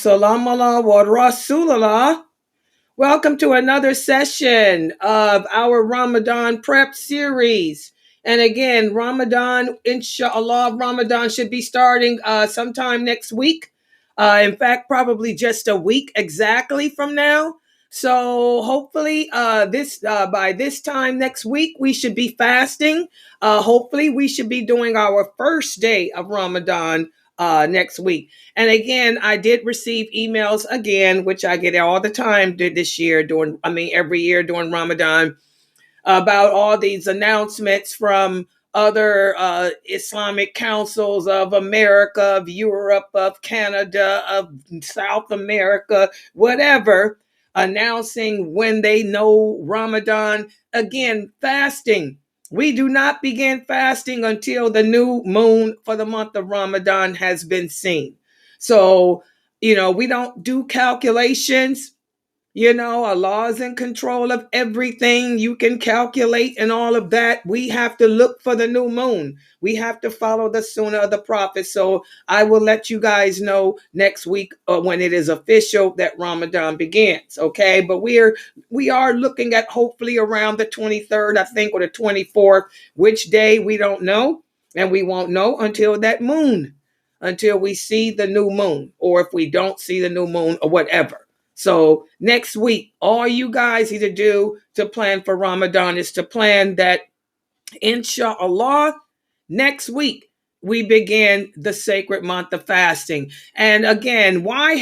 Salam Allah wa Rasulallah. Welcome to another session of our Ramadan prep series. And again, Ramadan, inshallah, Ramadan should be starting sometime next week. In fact, probably just a week exactly from now. So hopefully, this by this time next week, we should be fasting. Hopefully, we should be doing our first day of Ramadan next week. And again, I did receive emails again, which I get all the time this year every year during Ramadan, about all these announcements from other Islamic councils of America, of Europe, of Canada, of South America, whatever, announcing when they know Ramadan. Again, fasting. We do not begin fasting until the new moon for the month of Ramadan has been seen. So, we don't do calculations. Allah is in control of everything. You can calculate and all of that. We have to look for the new moon. We have to follow the sunnah of the prophet. So I will let you guys know next week when it is official that Ramadan begins. Okay. But we are looking at hopefully around the 23rd, I think, or the 24th, which day we don't know. And we won't know until that moon, until we see the new moon, or if we don't see the new moon or whatever. So next week, all you guys need to do to plan for Ramadan is to plan that, inshallah, next week we begin the sacred month of fasting. And again, why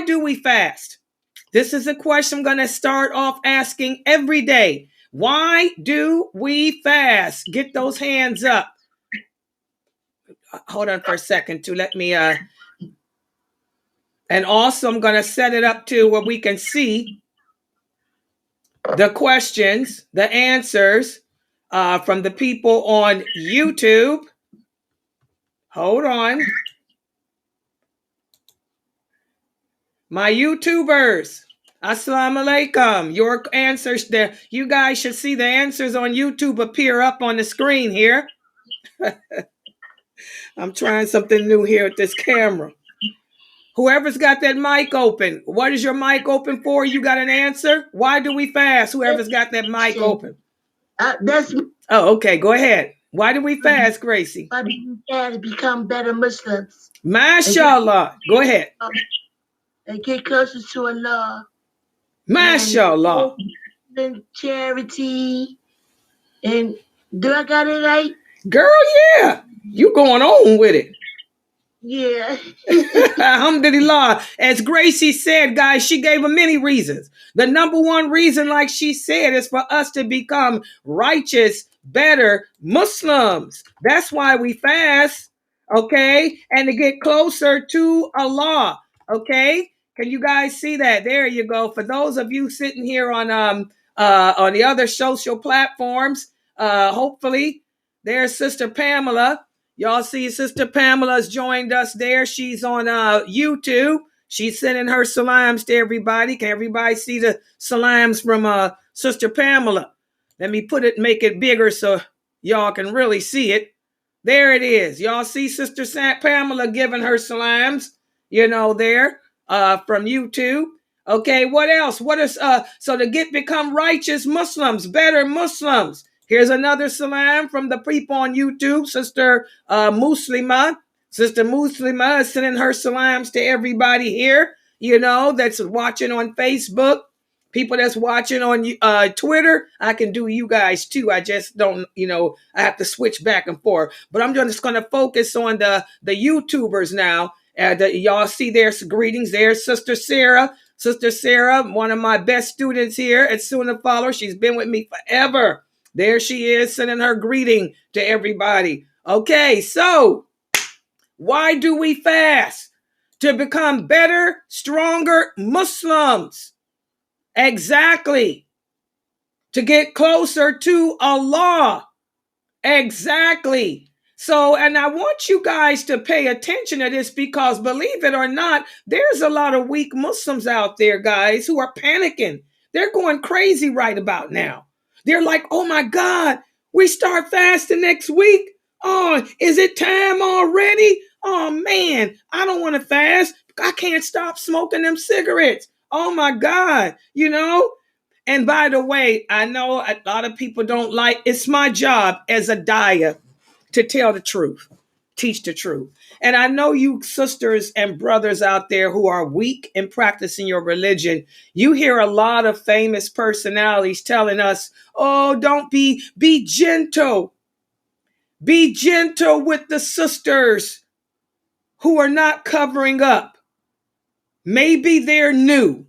do we fast? This is a question I'm going to start off asking every day. Why do we fast? Get those hands up. Hold on for a second to let me and also, I'm going to set it up to where we can see the questions, the answers from the people on YouTube. Hold on. My YouTubers, Assalamu alaikum. Your answers there. You guys should see the answers on YouTube appear up on the screen here. I'm trying something new here with this camera. Whoever's got that mic open, what is your mic open for? You got an answer? Why do we fast? Whoever's got that mic open. Oh, okay. Go ahead. Why do we fast, Gracie? Why do we fast? Become better Muslims. MashaAllah. Go ahead. And get closer to Allah. MashaAllah. And charity. And do I got it right? Girl, yeah. You going on with it. Yeah. Alhamdulillah. As Gracie said, guys, she gave them many reasons. The number one reason, like she said, is for us to become righteous, better Muslims. That's why we fast, okay? And to get closer to Allah, okay? Can you guys see that? There you go. For those of you sitting here on the other social platforms, hopefully there's Sister Pamela. Y'all see Sister Pamela's joined us there. She's on YouTube. She's sending her salams to everybody. Can everybody see the salams from Sister Pamela? Let me make it bigger so y'all can really see it. There it is. Y'all see Sister Pamela giving her salams, there from YouTube. Okay, what else? So to become righteous Muslims, better Muslims. Here's another salam from the people on YouTube. Sister Muslima. Sister Muslima is sending her salams to everybody here, that's watching on Facebook. People that's watching on Twitter. I can do you guys too. I just don't, I have to switch back and forth. But I'm just going to focus on the YouTubers now. Y'all see their greetings there. Sister Sarah. Sister Sarah, one of my best students here at Sunnahfollowers. She's been with me forever. There she is, sending her greeting to everybody. Okay, so why do we fast? To become better, stronger Muslims. Exactly. To get closer to Allah. Exactly. So, and I want you guys to pay attention to this because, believe it or not, there's a lot of weak Muslims out there, guys, who are panicking. They're going crazy right about now. They're like, oh my God, we start fasting next week. Oh, is it time already? Oh man, I don't want to fast. I can't stop smoking them cigarettes. Oh my God, you know? And by the way, I know a lot of people don't like, it's my job as a dawah to tell the truth, teach the truth. And I know you sisters and brothers out there who are weak in practicing your religion, you hear a lot of famous personalities telling us, oh, don't be gentle. Be gentle with the sisters who are not covering up. Maybe they're new.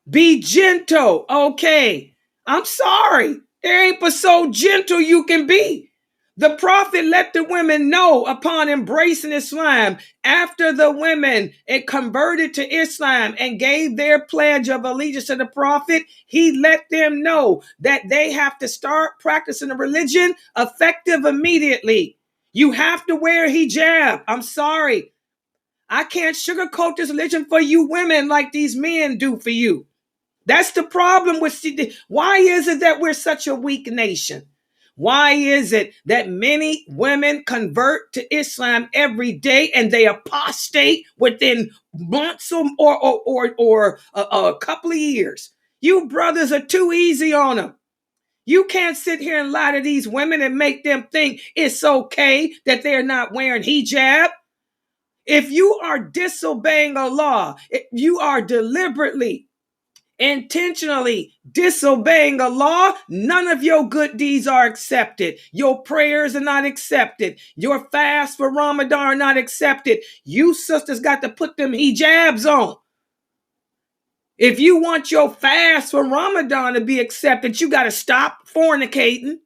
Be gentle. Okay. I'm sorry. There ain't but so gentle you can be. The prophet let the women know upon embracing Islam, after the women had converted to Islam and gave their pledge of allegiance to the prophet, he let them know that they have to start practicing the religion effective immediately. You have to wear hijab. I'm sorry. I can't sugarcoat this religion for you women like these men do for you. That's the problem with, why is it that we're such a weak nation? Why is it that many women convert to Islam every day and they apostate within months or a couple of years? You brothers are too easy on them. You can't sit here and lie to these women and make them think it's okay that they're not wearing hijab. If you are disobeying a law, if you are deliberately, intentionally disobeying a law, none of your good deeds are accepted. Your prayers are not accepted. Your fasts for Ramadan are not accepted. You sisters got to put them hijabs on. If you want your fast for Ramadan to be accepted, you got to stop fornicating.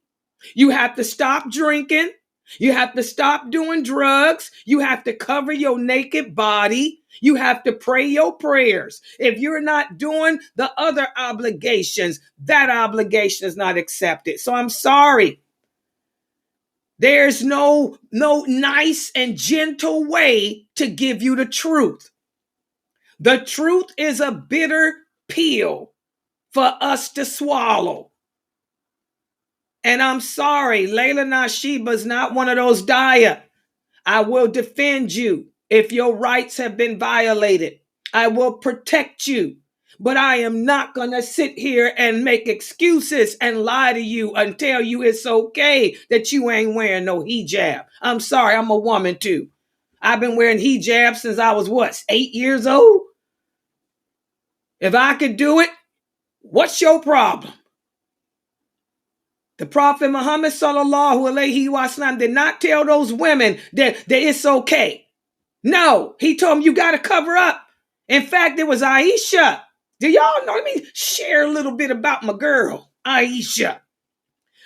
You have to stop drinking. You have to stop doing drugs. You have to cover your naked body. You have to pray your prayers. If you're not doing the other obligations, that obligation is not accepted. So I'm sorry. There's no nice and gentle way to give you the truth. The truth is a bitter pill for us to swallow. And I'm sorry, Layla Nashiba is not one of those dawah. I will defend you if your rights have been violated. I will protect you. But I am not going to sit here and make excuses and lie to you and tell you it's okay that you ain't wearing no hijab. I'm sorry, I'm a woman too. I've been wearing hijab since I was 8 years old? If I could do it, what's your problem? The Prophet Muhammad sallallahu alaihi wasallam did not tell those women that it's okay. No, he told them you got to cover up. In fact, it was Aisha. Do y'all know? Let me share a little bit about my girl, Aisha.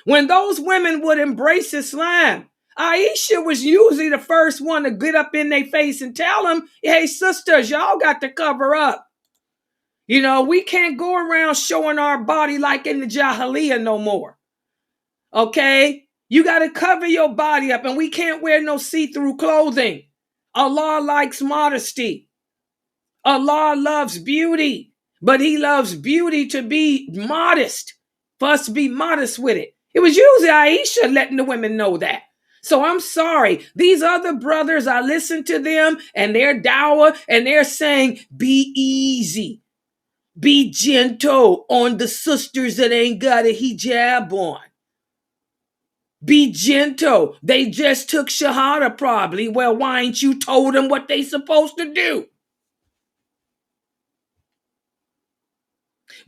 When those women would embrace Islam, Aisha was usually the first one to get up in their face and tell them, hey, sisters, y'all got to cover up. You know, we can't go around showing our body like in the Jahiliyyah no more. Okay? You got to cover your body up, and we can't wear no see-through clothing. Allah likes modesty. Allah loves beauty, but he loves beauty to be modest, for us to be modest with it. It was usually Aisha letting the women know that. So I'm sorry. These other brothers, I listen to them and their dawah, and they're saying, be easy. Be gentle on the sisters that ain't got a hijab on. Be gentle. They just took Shahada probably. Well, why ain't you told them what they supposed to do?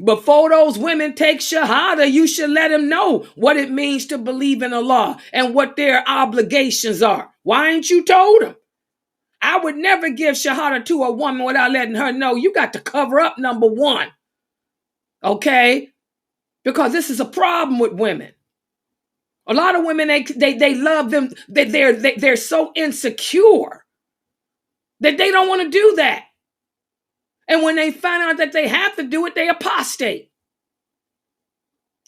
Before those women take Shahada, you should let them know what it means to believe in Allah and what their obligations are. Why ain't you told them? I would never give Shahada to a woman without letting her know you got to cover up, number one. Okay? Because this is a problem with women. A lot of women, they love them. They're so insecure that they don't want to do that. And when they find out that they have to do it, they apostate.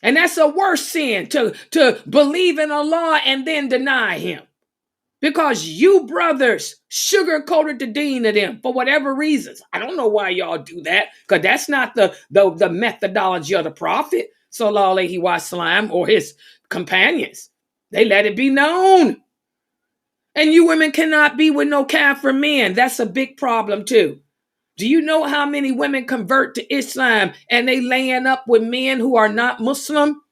And that's a worse sin, to believe in Allah and then deny him. Because you brothers sugarcoated the deen to them for whatever reasons. I don't know why y'all do that, because that's not the methodology of the Prophet, sallallahu alaihi wasallam, or his companions. They let it be known. And you women cannot be with no kafir men. That's a big problem too. Do you know how many women convert to Islam and they laying up with men who are not Muslim?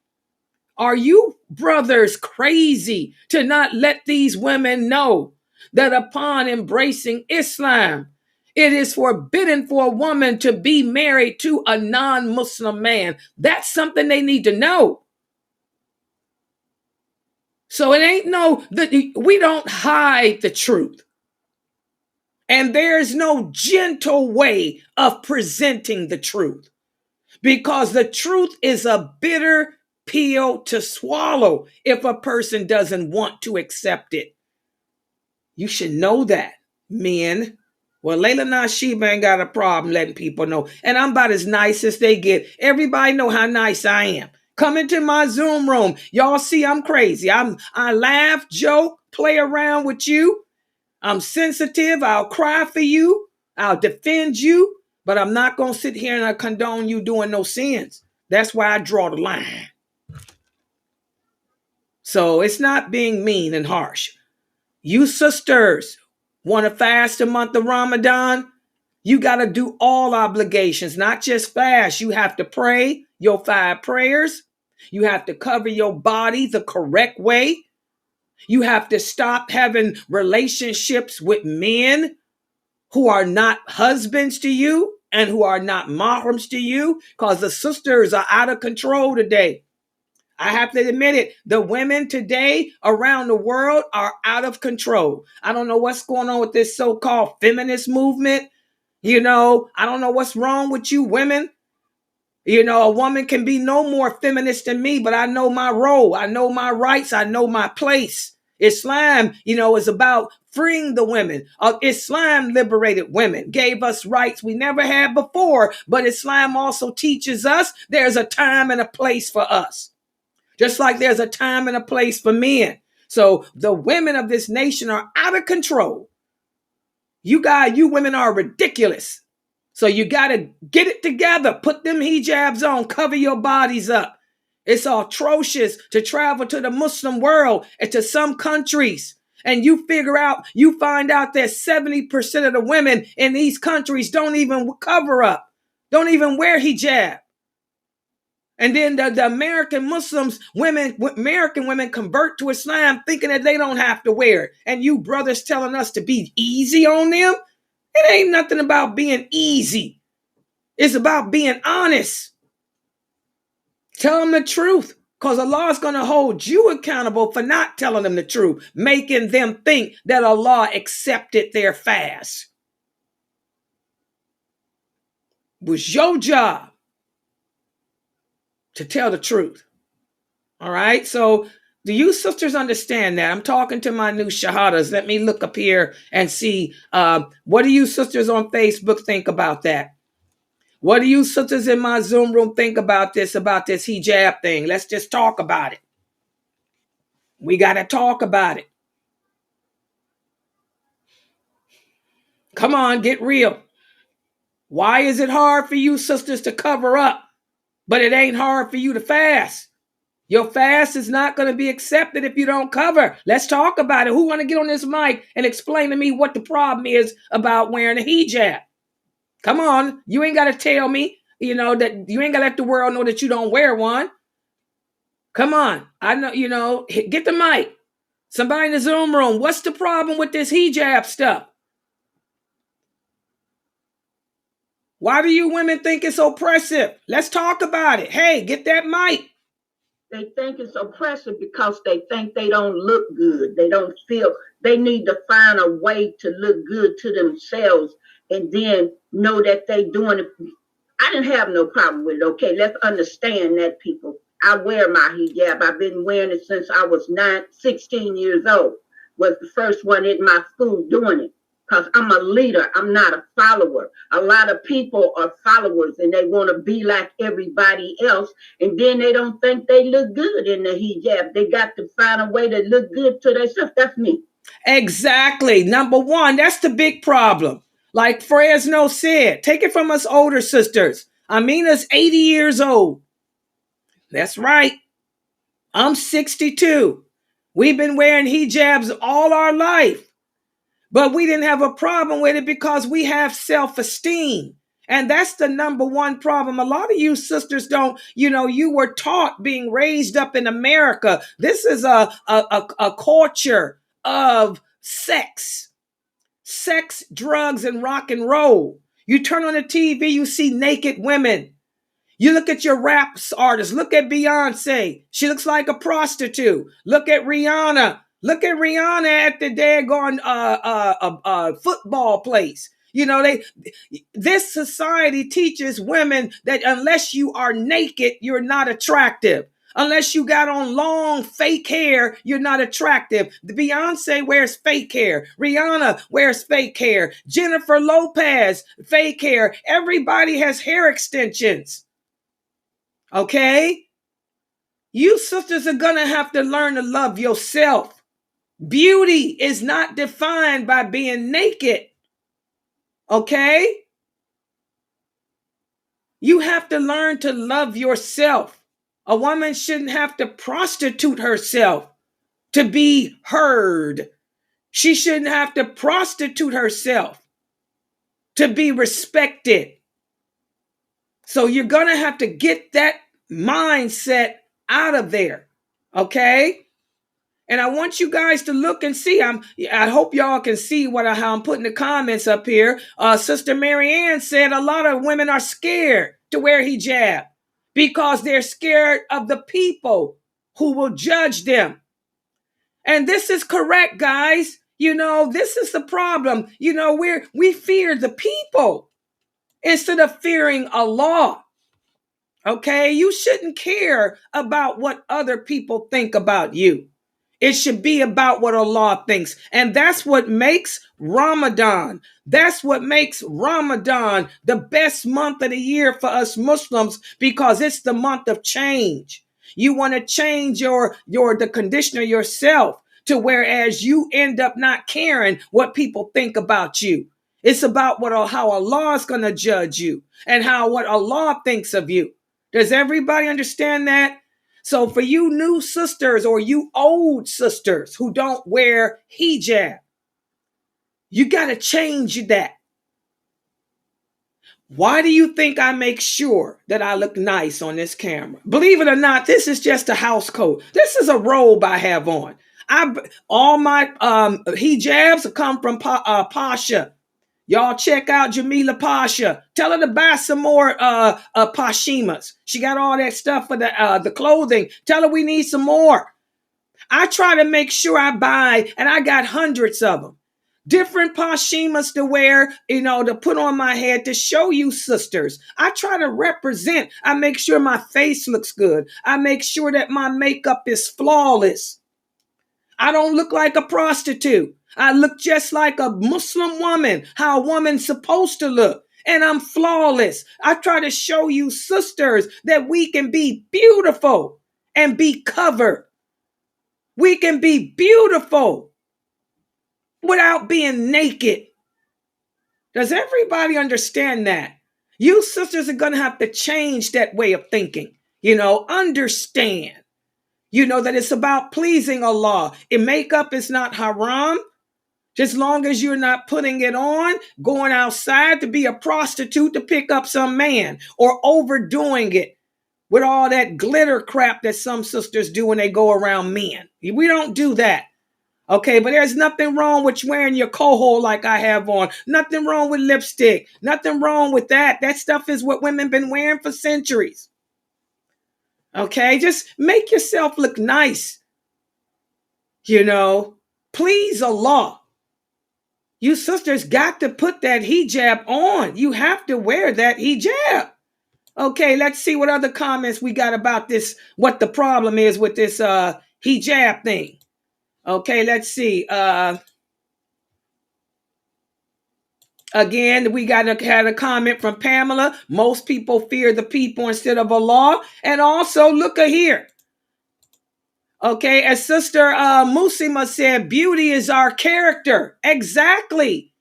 Are you brothers crazy to not let these women know that upon embracing Islam, it is forbidden for a woman to be married to a non-Muslim man? That's something they need to know. So it ain't we don't hide the truth. And there's no gentle way of presenting the truth, because the truth is a bitter pill to swallow if a person doesn't want to accept it. You should know that, men. Well, Layla Nashiba ain't got a problem letting people know. And I'm about as nice as they get. Everybody know how nice I am. Come into my Zoom room. Y'all see I'm crazy. I laugh, joke, play around with you. I'm sensitive. I'll cry for you. I'll defend you. But I'm not going to sit here and condone you doing no sins. That's why I draw the line. So it's not being mean and harsh. You sisters want to fast the month of Ramadan? You got to do all obligations, not just fast. You have to pray your 5 prayers. You have to cover your body the correct way. You have to stop having relationships with men who are not husbands to you and who are not mahrams to you, because the sisters are out of control today. I have to admit it. The women today around the world are out of control. I don't know what's going on with this so-called feminist movement. I don't know what's wrong with you women. A woman can be no more feminist than me, but I know my role. I know my rights. I know my place. Islam, is about freeing the women. Islam liberated women, gave us rights we never had before. But Islam also teaches us there's a time and a place for us. Just like there's a time and a place for men. So the women of this nation are out of control. You women are ridiculous. So you got to get it together. Put them hijabs on. Cover your bodies up. It's atrocious to travel to the Muslim world and to some countries. And you find out that 70% of the women in these countries don't even cover up. Don't even wear hijab. And then the American women convert to Islam thinking that they don't have to wear it. And you brothers telling us to be easy on them? It ain't nothing about being easy. It's about being honest. Tell them the truth, because Allah is going to hold you accountable for not telling them the truth, making them think that Allah accepted their fast. It was your job to tell the truth. All right? So do you sisters understand that? I'm talking to my new shahadas. Let me look up here and see what do you sisters on Facebook think about that? What do you sisters in my Zoom room think about this hijab thing? Let's just talk about it. We got to talk about it. Come on, get real. Why is it hard for you sisters to cover up, but it ain't hard for you to fast? Your fast is not going to be accepted if you don't cover. Let's talk about it. Who want to get on this mic and explain to me what the problem is about wearing a hijab? Come on. You ain't got to tell me, that you ain't got to let the world know that you don't wear one. Come on. I know, get the mic. Somebody in the Zoom room. What's the problem with this hijab stuff? Why do you women think it's oppressive? Let's talk about it. Hey, get that mic. They think it's oppressive because they think they don't look good. They don't feel they need to find a way to look good to themselves and then know that they doing it. I didn't have no problem with it. Okay, let's understand that, people. I wear my hijab. I've been wearing it since I was 16 years old. Was the first one in my school doing it. Because I'm a leader. I'm not a follower. A lot of people are followers and they want to be like everybody else. And then they don't think they look good in the hijab. They got to find a way to look good to themselves. That's me. Exactly. Number one, that's the big problem. Like Fresno said, take it from us older sisters. Amina's 80 years old. That's right. I'm 62. We've been wearing hijabs all our life. But we didn't have a problem with it because we have self-esteem. And that's the number one problem. A lot of you sisters don't, you were taught being raised up in America. This is a culture of sex, drugs, and rock and roll. You turn on the TV, you see naked women. You look at your rap artists. Look at Beyonce. She looks like a prostitute. Look at Rihanna. Look at Rihanna at the daggone football place. This society teaches women that unless you are naked, you're not attractive. Unless you got on long fake hair, you're not attractive. The Beyonce wears fake hair. Rihanna wears fake hair. Jennifer Lopez, fake hair. Everybody has hair extensions. Okay? You sisters are going to have to learn to love yourself. Beauty is not defined by being naked. Okay? You have to learn to love yourself. A woman shouldn't have to prostitute herself to be heard. She shouldn't have to prostitute herself to be respected. So you're going to have to get that mindset out of there. Okay? And I want you guys to look and see. I hope y'all can see how I'm putting the comments up here. Sister Mary Ann said a lot of women are scared to wear hijab because they're scared of the people who will judge them. And this is correct, guys. This is the problem. We fear the people instead of fearing Allah. Okay? You shouldn't care about what other people think about you. It should be about what Allah thinks. And that's what makes Ramadan. That's what makes Ramadan the best month of the year for us Muslims, because it's the month of change. You want to change the condition of yourself to whereas you end up not caring what people think about you. It's about how Allah is going to judge you and what Allah thinks of you. Does everybody understand that? So for you new sisters or you old sisters who don't wear hijab, you got to change that. Why do you think I make sure that I look nice on this camera? Believe it or not, this is just a house coat. This is a robe I have on. All my hijabs come from Pasha. Y'all check out Jamila Pasha. Tell her to buy some more Pashimas. She got all that stuff for the clothing. Tell her we need some more. I try to make sure I buy, and I got hundreds of them. Different Pashimas to wear, to put on my head to show you sisters. I try to represent. I make sure my face looks good. I make sure that my makeup is flawless. I don't look like a prostitute. I look just like a Muslim woman, how a woman's supposed to look. And I'm flawless. I try to show you sisters that we can be beautiful and be covered. We can be beautiful without being naked. Does everybody understand that? You sisters are going to have to change that way of thinking. Understand. That it's about pleasing Allah. And makeup is not haram. Just long as you're not putting it on, going outside to be a prostitute to pick up some man, or overdoing it with all that glitter crap that some sisters do when they go around men. We don't do that. Okay, but there's nothing wrong with wearing your coho like I have on. Nothing wrong with lipstick. Nothing wrong with that. That stuff is what women been wearing for centuries. Okay, just make yourself look nice. Please Allah. You sisters got to put that hijab on. You have to wear that hijab. Okay, let's see what other comments we got about this, what the problem is with this hijab thing. Okay, let's see. Again, we had a comment from Pamela. Most people fear the people instead of Allah. And also, look here. Okay, as Sister Musima said, beauty is our character. Exactly.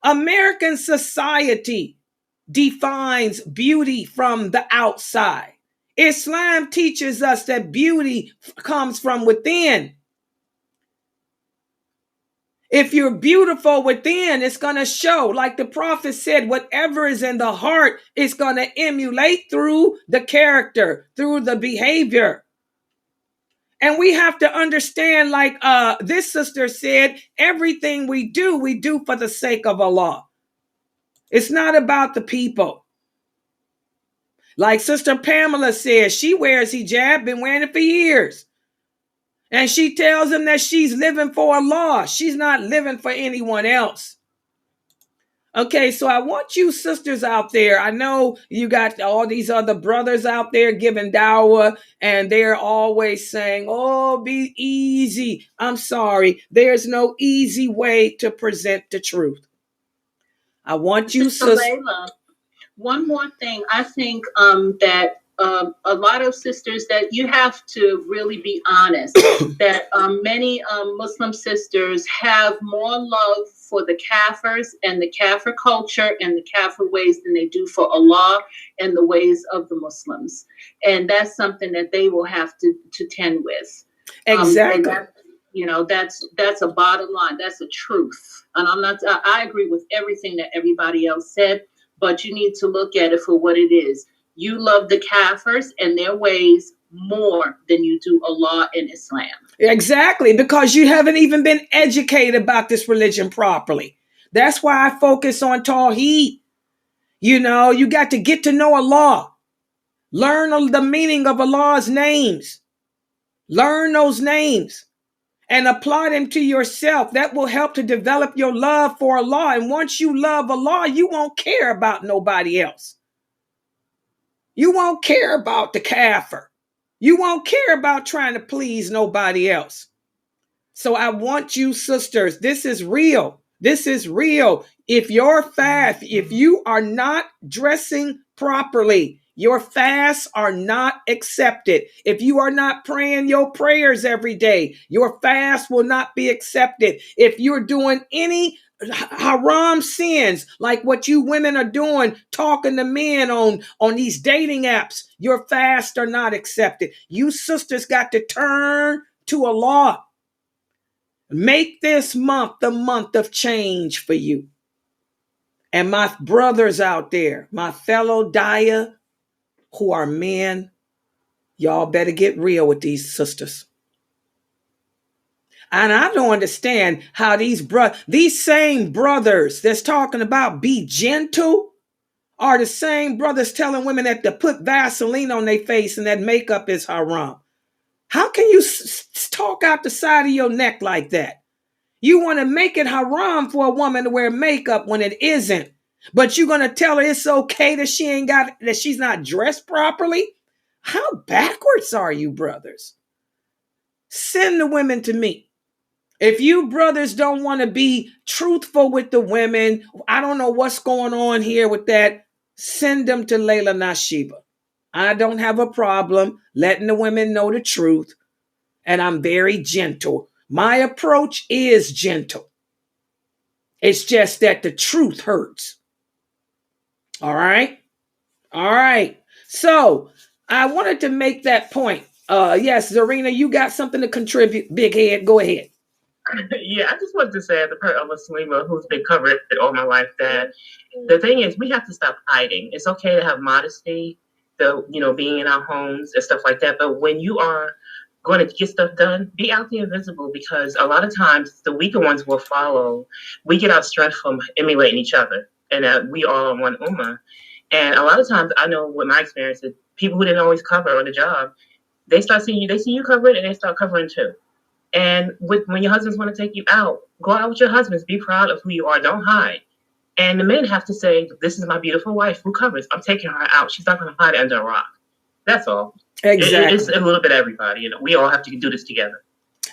American society defines beauty from the outside. Islam teaches us that beauty comes from within. If you're beautiful within, it's going to show. Like the prophet said, whatever is in the heart is going to emulate through the character, through the behavior. And we have to understand, like this sister said, everything we do for the sake of Allah. It's not about the people. Like Sister Pamela says, she wears hijab, been wearing it for years. And she tells him that she's living for Allah. She's not living for anyone else. Okay, so I want you sisters out there. I know you got all these other brothers out there giving dawah, and they're always saying, oh, be easy. I'm sorry. There's no easy way to present the truth. I want you sisters. One more thing. I think that a lot of sisters, that you have to really be honest, that many Muslim sisters have more love for the Kafirs and the Kafir culture and the Kafir ways than they do for Allah and the ways of the Muslims. And that's something that they will have to tend with. Exactly. That's a bottom line. That's a truth. And I agree with everything that everybody else said, but you need to look at it for what it is. You love the Kafirs and their ways more than you do Allah and Islam. Exactly, because you haven't even been educated about this religion properly. That's why I focus on Tawheed. You got to get to know Allah. Learn the meaning of Allah's names. Learn those names and apply them to yourself. That will help to develop your love for Allah. And once you love Allah, you won't care about nobody else. You won't care about the kafir. You won't care about trying to please nobody else. So I want you sisters, this is real. This is real. If your fast, if you are not dressing properly, your fasts are not accepted. If you are not praying your prayers every day, your fast will not be accepted. If you're doing any haram sins, like what you women are doing, talking to men on these dating apps, your fasts are not accepted. You sisters got to turn to Allah. Make this month the month of change for you. And my brothers out there, my fellow dawah who are men, y'all better get real with these sisters. And I don't understand how these same brothers that's talking about be gentle are the same brothers telling women that to put Vaseline on their face and that makeup is haram. How can you talk out the side of your neck like that? You want to make it haram for a woman to wear makeup when it isn't. But you're going to tell her it's okay that she's not dressed properly? How backwards are you, brothers? Send the women to me. If you brothers don't want to be truthful with the women, I don't know what's going on here with that, send them to Layla Nashiba. I don't have a problem letting the women know the truth, and I'm very gentle. My approach is gentle. It's just that the truth hurts. All right? All right. So I wanted to make that point. Yes, Zarina, you got something to contribute. Big head, go ahead. Yeah, I just wanted to say, as a Muslima who's been covered all my life, that the thing is, we have to stop hiding. It's okay to have modesty, being in our homes and stuff like that. But when you are going to get stuff done, be out there visible, because a lot of times the weaker ones will follow. We get our strength from emulating each other, and we all are one ummah. And a lot of times, I know with my experience, that people who didn't always cover on the job, they see you cover it, and they start covering too. And when your husbands want to take you out, go out with your husbands. Be proud of who you are. Don't hide. And the men have to say, this is my beautiful wife who covers. I'm taking her out. She's not going to hide under a rock. That's all. Exactly. It's a little bit of everybody. We all have to do this together.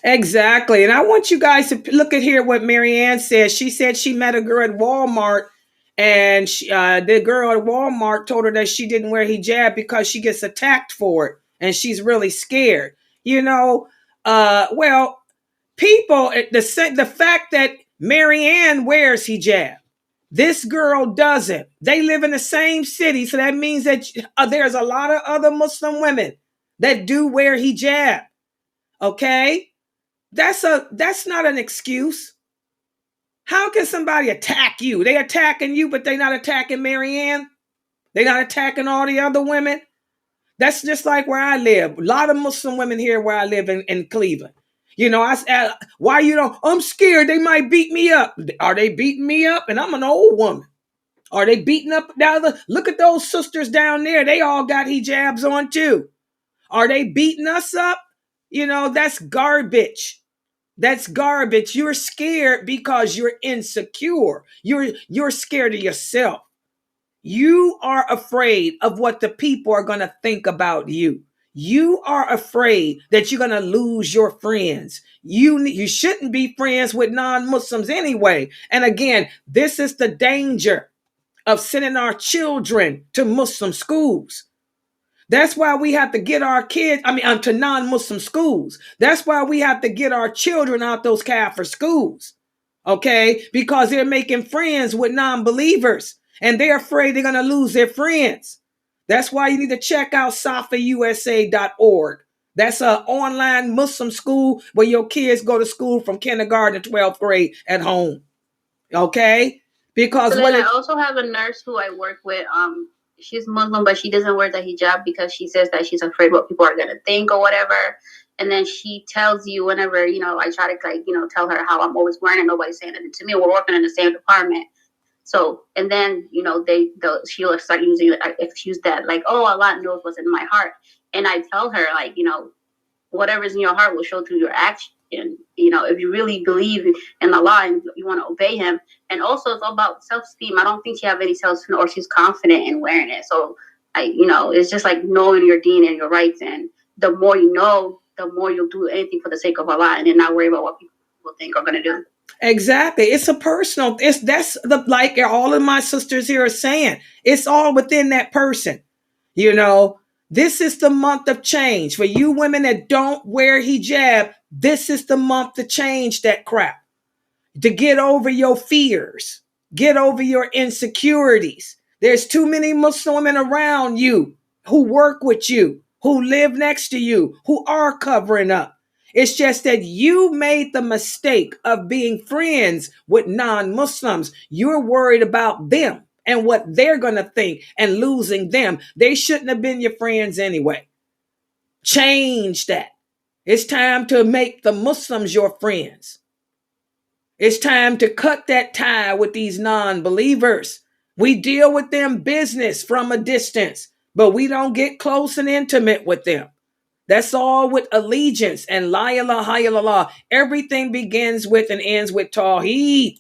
Exactly. And I want you guys to look at here what Marianne says. She said she met a girl at Walmart, and the girl at Walmart told her that she didn't wear hijab because she gets attacked for it, and she's really scared. People, the fact that Marianne wears hijab, this girl doesn't. They live in the same city, so that means that there's a lot of other Muslim women that do wear hijab. Okay? That's not an excuse. How can somebody attack you? They attacking you, but they not attacking Marianne. They not attacking all the other women. That's just like where I live. A lot of Muslim women here where I live in Cleveland. You know, why you don't? I'm scared they might beat me up. Are they beating me up? And I'm an old woman. Are they beating up look at those sisters down there. They all got hijabs on too. Are they beating us up? You know, that's garbage. That's garbage. You're scared because you're insecure. You're scared of yourself. You are afraid of what the people are going to think about you. You are afraid that you're going to lose your friends. You shouldn't be friends with non-Muslims anyway. And again, this is the danger of sending our children to Muslim schools. That's why we have to get our kids, to non-Muslim schools. That's why we have to get our children out those Kafir schools. Okay? Because they're making friends with non-believers and they're afraid they're going to lose their friends. That's why you need to check out safausa.org. That's an online Muslim school where your kids go to school from kindergarten to 12th grade at home. Okay? Because I also have a nurse who I work with. She's Muslim, but she doesn't wear the hijab because she says that she's afraid what people are going to think or whatever. And then she tells you whenever, I try to tell her how I'm always wearing it. Nobody's saying anything to me. We're working in the same department. So, and then, she'll start using an excuse that like, oh, Allah knows what's in my heart. And I tell her whatever's in your heart will show through your action. If you really believe in Allah and you want to obey him. And also it's all about self-esteem. I don't think she have any self-esteem or she's confident in wearing it. So it's just like knowing your deen and your rights. And the more you know, the more you'll do anything for the sake of Allah and then not worry about what people think are going to do. Exactly. It's a personal, like all of my sisters here are saying, it's all within that person. This is the month of change. For you women that don't wear hijab, this is the month to change that crap. To get over your fears. Get over your insecurities. There's too many Muslim women around you who work with you, who live next to you, who are covering up. It's just that you made the mistake of being friends with non-Muslims. You're worried about them and what they're going to think and losing them. They shouldn't have been your friends anyway. Change that. It's time to make the Muslims your friends. It's time to cut that tie with these non-believers. We deal with them business from a distance, but we don't get close and intimate with them. That's all with allegiance and la ilaha illallah. Everything begins with and ends with Tawheed.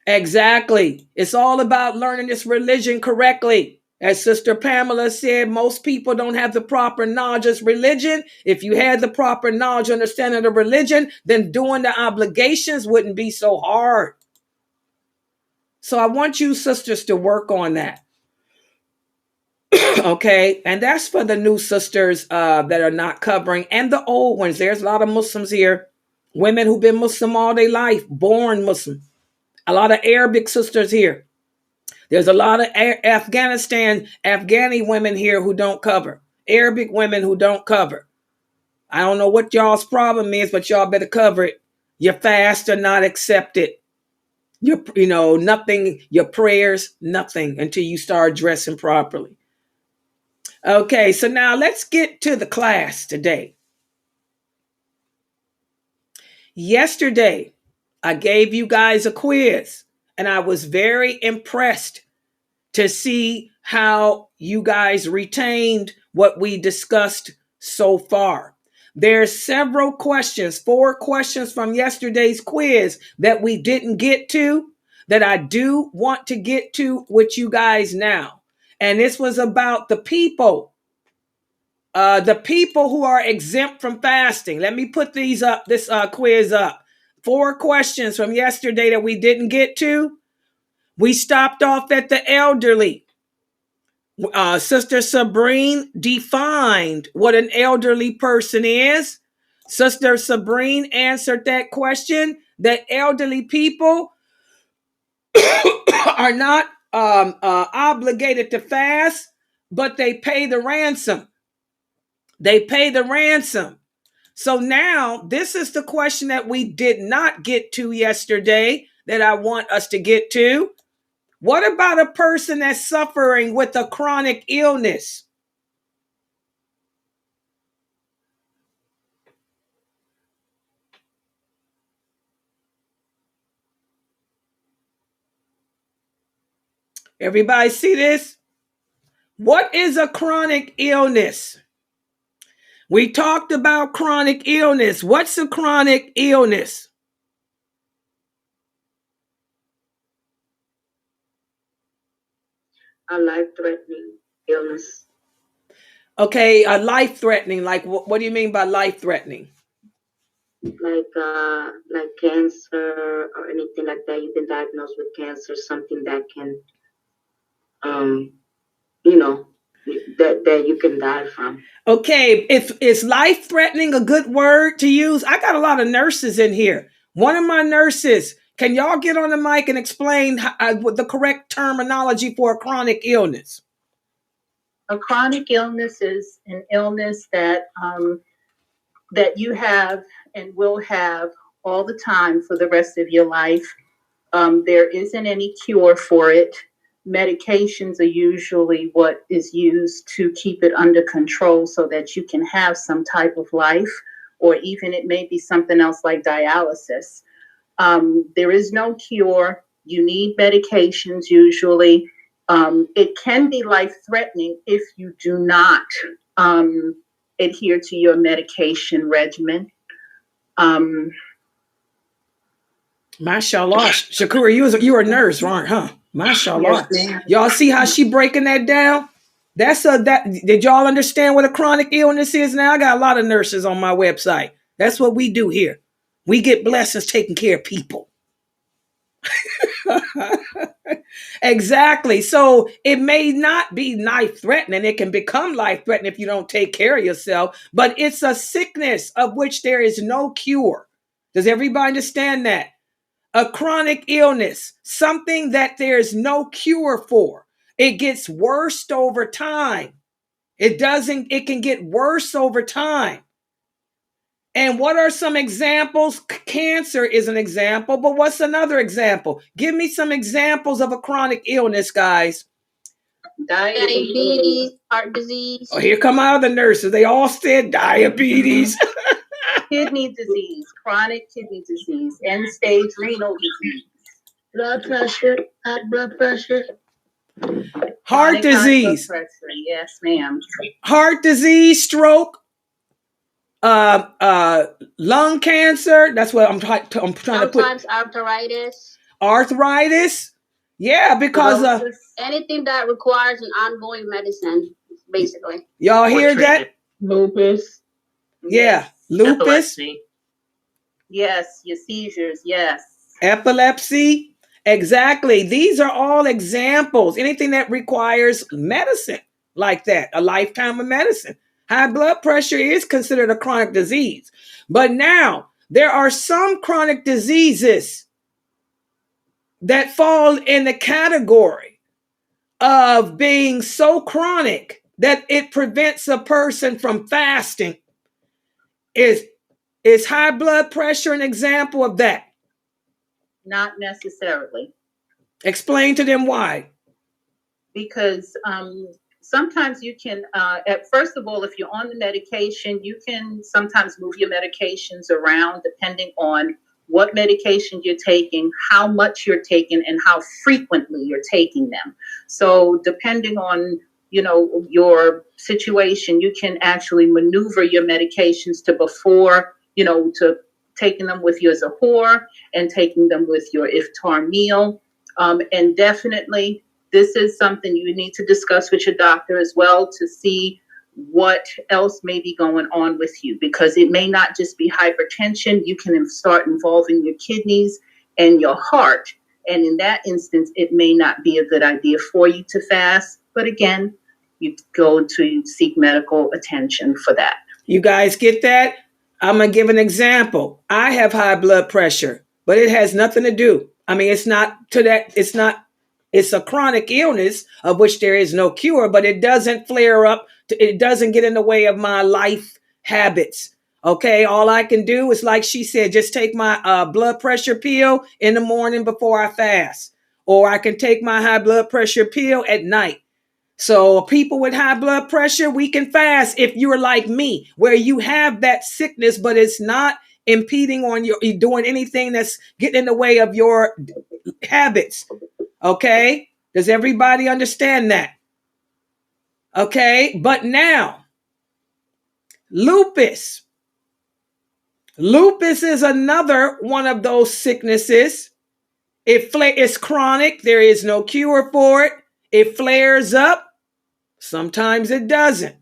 Exactly. It's all about learning this religion correctly. As Sister Pamela said, most people don't have the proper knowledge of religion. If you had the proper knowledge and understanding of religion, then doing the obligations wouldn't be so hard. So I want you sisters to work on that. Okay. And that's for the new sisters that are not covering and the old ones. There's a lot of Muslims here, women who've been Muslim all their life, born Muslim. A lot of Arabic sisters here. There's a lot of Afghani women here who don't cover. Arabic women who don't cover. I don't know what y'all's problem is, but y'all better cover it. Your fasts are not accepted. Nothing, your prayers, nothing until you start dressing properly. Okay, so now let's get to the class today. Yesterday, I gave you guys a quiz, and I was very impressed to see how you guys retained what we discussed so far. There's several questions, 4 questions from yesterday's quiz that we didn't get to, that I do want to get to with you guys now. And this was about the people who are exempt from fasting. Let me put this quiz up. 4 questions from yesterday that we didn't get to. We stopped off at the elderly. Sister Sabrine defined what an elderly person is. Sister Sabrine answered that question, that elderly people are not obligated to fast, but they pay the ransom. They pay the ransom. So now this is the question that we did not get to yesterday that I want us to get to. What about a person that's suffering with a chronic illness? Everybody see this? What is a chronic illness? We talked about chronic illness. What's a chronic illness? A life-threatening illness. Okay, a life-threatening. Like, what do you mean by life-threatening? Like cancer or anything like that. You've been diagnosed with cancer, something that can, that you can die from. Okay, if is life-threatening a good word to use? I got a lot of nurses in here. One of my nurses, can y'all get on the mic and explain what the correct terminology for a chronic illness? A chronic illness is an illness that that you have and will have all the time for the rest of your life. There isn't any cure for it. Medications are usually what is used to keep it under control so that you can have some type of life, or even it may be something else like dialysis. There is no cure. You need medications usually. It can be life-threatening if you do not adhere to your medication regimen. Mashallah. Shakura, you're a nurse, right? Huh? Mashallah. Yes, y'all see how she breaking that down? Did y'all understand what a chronic illness is now? I got a lot of nurses on my website. That's what we do here. We get blessings taking care of people. Exactly. So it may not be life-threatening. It can become life-threatening if you don't take care of yourself, but it's a sickness of which there is no cure. Does everybody understand that? A chronic illness, something that there's no cure for. It gets worse over time. It can get worse over time. And what are some examples? Cancer is an example, but what's another example? Give me some examples of a chronic illness, guys. Diabetes, heart disease. Oh, here come out the nurses. They all said diabetes. kidney disease, chronic kidney disease, end-stage renal disease. Blood pressure, high blood pressure. Heart disease. Blood pressure. Yes, ma'am. Heart disease, stroke, lung cancer. That's what I'm trying to put. Sometimes arthritis. Arthritis. Yeah, because anything that requires an ongoing medicine, basically. Y'all hear that? Lupus. Yeah. Lupus. Epilepsy. Yes, your seizures, yes. Epilepsy. Exactly. These are all examples. Anything that requires medicine like that, a lifetime of medicine. High blood pressure is considered a chronic disease. But now there are some chronic diseases that fall in the category of being so chronic that it prevents a person from fasting. Is high blood pressure an example of that? Not necessarily. Explain to them why. Because sometimes you can, first of all, if you're on the medication, you can sometimes move your medications around depending on what medication you're taking, how much you're taking, and how frequently you're taking them. So depending on, your situation, you can actually maneuver your medications to before, to taking them with your Zahor and taking them with your iftar meal. And definitely, this is something you need to discuss with your doctor as well to see what else may be going on with you, because it may not just be hypertension. You can start involving your kidneys and your heart. And in that instance, it may not be a good idea for you to fast. But again, you go to seek medical attention for that. You guys get that? I'm going to give an example. I have high blood pressure, but it has nothing to do. I mean, it's not to that. It's a chronic illness of which there is no cure, but it doesn't flare up. It doesn't get in the way of my life habits Okay, all I can do is, like she said, just take my blood pressure pill in the morning before I fast, or I can take my high blood pressure pill at night. So people with high blood pressure, we can fast if you're like me, where you have that sickness, but it's not impeding on you doing anything that's getting in the way of your habits. Okay, does everybody understand that? Okay, but now lupus. Lupus is another one of those sicknesses. It's chronic. There is no cure for it. It flares up. Sometimes it doesn't.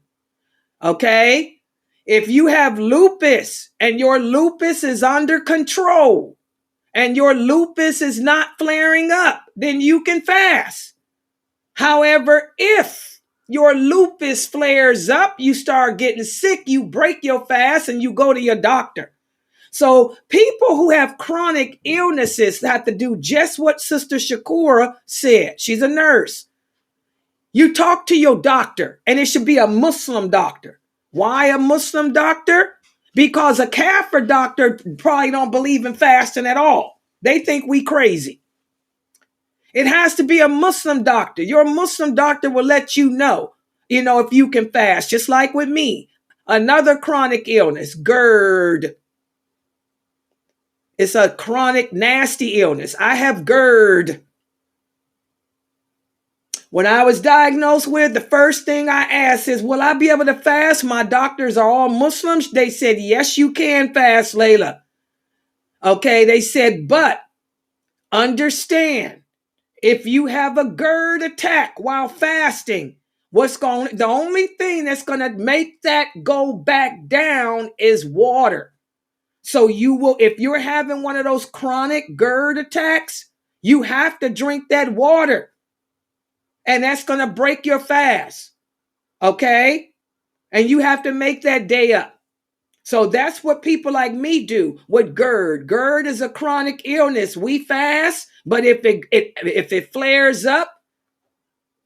Okay? If you have lupus and your lupus is under control and your lupus is not flaring up, then you can fast. However, if your lupus flares up, you start getting sick, you break your fast and you go to your doctor. So people who have chronic illnesses have to do just what Sister Shakura said. She's a nurse. You talk to your doctor, and it should be a Muslim doctor. Why a Muslim doctor? Because a Kafir doctor probably don't believe in fasting at all. They think we crazy. It has to be a Muslim doctor. Your Muslim doctor will let you know, if you can fast, just like with me. Another chronic illness, GERD. It's a chronic, nasty illness. I have GERD. When I was diagnosed with, the first thing I asked is, will I be able to fast? My doctors are all Muslims. They said, yes, you can fast, Layla. Okay, they said, but understand, if you have a GERD attack while fasting, the only thing that's going to make that go back down is water. So you will, if you're having one of those chronic GERD attacks, you have to drink that water. And that's going to break your fast. Okay? And you have to make that day up. So that's what people like me do with GERD. GERD is a chronic illness. We fast, but if it flares up,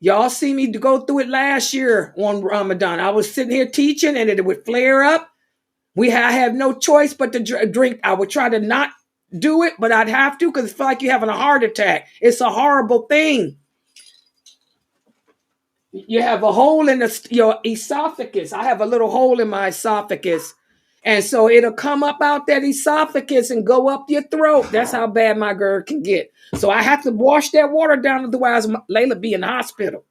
y'all see me go through it last year on Ramadan. I was sitting here teaching and it would flare up. I have no choice but to drink. I would try to not do it, but I'd have to because it's like you're having a heart attack. It's a horrible thing. You have a hole in your esophagus. I have a little hole in my esophagus. And so it'll come up out that esophagus and go up your throat. That's how bad my GERD can get. So I have to wash that water down, otherwise Layla be in the hospital.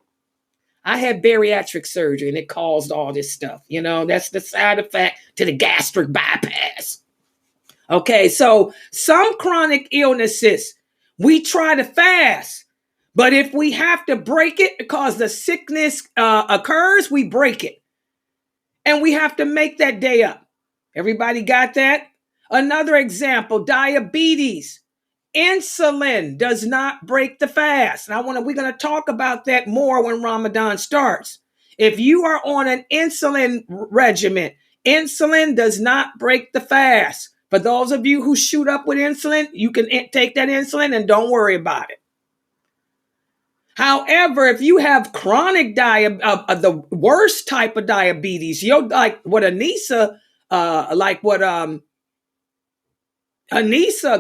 I had bariatric surgery and it caused all this stuff. That's the side effect to the gastric bypass. Okay, so some chronic illnesses, we try to fast. But if we have to break it because the sickness occurs, we break it. And we have to make that day up. Everybody got that? Another example, diabetes. Insulin does not break the fast. And we're going to talk about that more when Ramadan starts. If you are on an insulin regimen, insulin does not break the fast. For those of you who shoot up with insulin, you can take that insulin and don't worry about it. However, if you have chronic the worst type of diabetes, like what Anissa